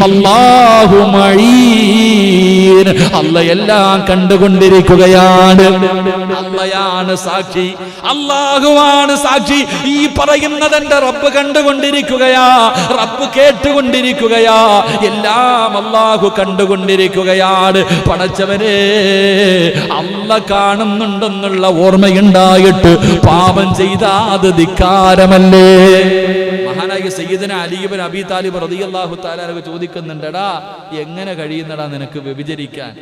അല്ലാഹു മഈൻ. അല്ലാഹ് എല്ലാം കണ്ടുകൊണ്ടിരിക്കുകയാണ്, അല്ലാഹയാണ് സാക്ഷി, അല്ലാഹുവാണ് സാക്ഷി. ഈ പറയുന്നത് എന്റെ റബ്ബ് കണ്ടുകൊണ്ടിരിക്കുകയാ, റബ്ബ് കേട്ടുകൊണ്ടിരിക്കുകയാ, എല്ലാം അല്ലാഹു കണ്ടുകൊണ്ടിരിക്കുകയാണ്. പടച്ചവനെ, അല്ലാഹ് കാണുന്നുണ്ടെന്നുള്ള ഓർമ്മയുണ്ടായിട്ട് പാപം ചെയ്താത് ധിക്കാരമല്ലേ? മഹാനായ സയ്യിദന അലി ഇബ്നു അബീ താലിബ് റളിയല്ലാഹു തആല അൻഹു ചോദിക്കുന്നുണ്ടെടാ, എങ്ങനെ കഴിയുന്നടാ നിനക്ക് വ്യഭിചരിക്കാൻ?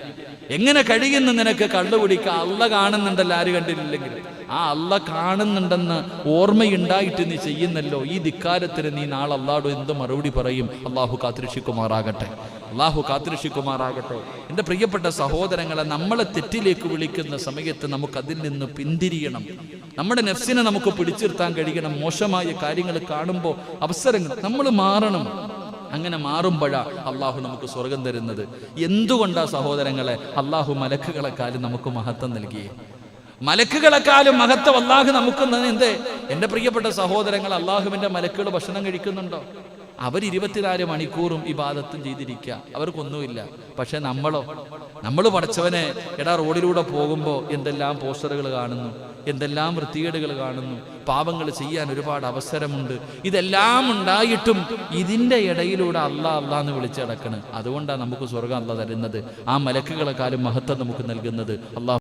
എങ്ങനെ കഴിയുന്നു നിനക്ക് കള്ളുകുടിക്കാൻ? അല്ലാഹ് കാണുന്നുണ്ടല്ലോ, ആര് കണ്ടില്ലെങ്കിൽ. ആ അല്ലാഹ് കാണുന്നുണ്ടെന്ന് ഓർമ്മയുണ്ടായിട്ട് നീ ചെയ്യുന്നല്ലോ, ഈ ധിക്കാരത്തിന് നീ നാളെ അല്ലാഹുവോട് എന്ത് മറുപടി പറയും? അല്ലാഹു കാത്തുരക്ഷിക്കുമാറാകട്ടെ, അല്ലാഹു കാത്തുരക്ഷിക്കുമാറാകട്ടെ. എൻ്റെ പ്രിയപ്പെട്ട സഹോദരങ്ങളെ, നമ്മളെ തെറ്റിലേക്ക് വിളിക്കുന്ന സമയത്ത് നമുക്ക് അതിൽ നിന്ന് പിന്തിരിയണം. നമ്മുടെ നഫ്സിനെ നമുക്ക് പിടിച്ചിർത്താൻ കഴിയണം. മോശമായ കാര്യങ്ങൾ കാണുമ്പോൾ അവസരങ്ങൾ നമ്മൾ മാറണം. അങ്ങനെ മാറുമ്പോഴാ അള്ളാഹു നമുക്ക് സ്വർഗം തരുന്നത്. എന്തുകൊണ്ടാ സഹോദരങ്ങളെ? അള്ളാഹു മലക്കുകളെക്കാളും നമുക്ക് മഹത്വം നൽകിയേ. മലക്കുകളെക്കാളും മഹത്വം അള്ളാഹു നമുക്ക് എന്തേ? എൻ്റെ പ്രിയപ്പെട്ട സഹോദരങ്ങൾ, അള്ളാഹുവിൻ്റെ മലക്കുകൾ ഭക്ഷണം കഴിക്കുന്നുണ്ടോ? അവർ 24 മണിക്കൂറും ഇബാദത്തും ചെയ്തിരിക്കുക, അവർക്കൊന്നുമില്ല. പക്ഷെ നമ്മൾ പടച്ചവനെ, എടാ റോഡിലൂടെ പോകുമ്പോൾ എന്തെല്ലാം പോസ്റ്ററുകൾ കാണുന്നു, എന്തെല്ലാം വൃത്തികേടുകൾ കാണുന്നു, പാപങ്ങൾ ചെയ്യാൻ ഒരുപാട് അവസരമുണ്ട്. ഇതെല്ലാം ഉണ്ടായിട്ടും ഇതിൻ്റെ ഇടയിലൂടെ അല്ലാ എന്ന് വിളിച്ചടക്കണം. അതുകൊണ്ടാണ് നമുക്ക് സ്വർഗം അല്ലാഹ് തരുന്നത്. ആ മലക്കുകളെക്കാളും മഹത്വം നമുക്ക് നൽകുന്നത് അല്ലാഹ്.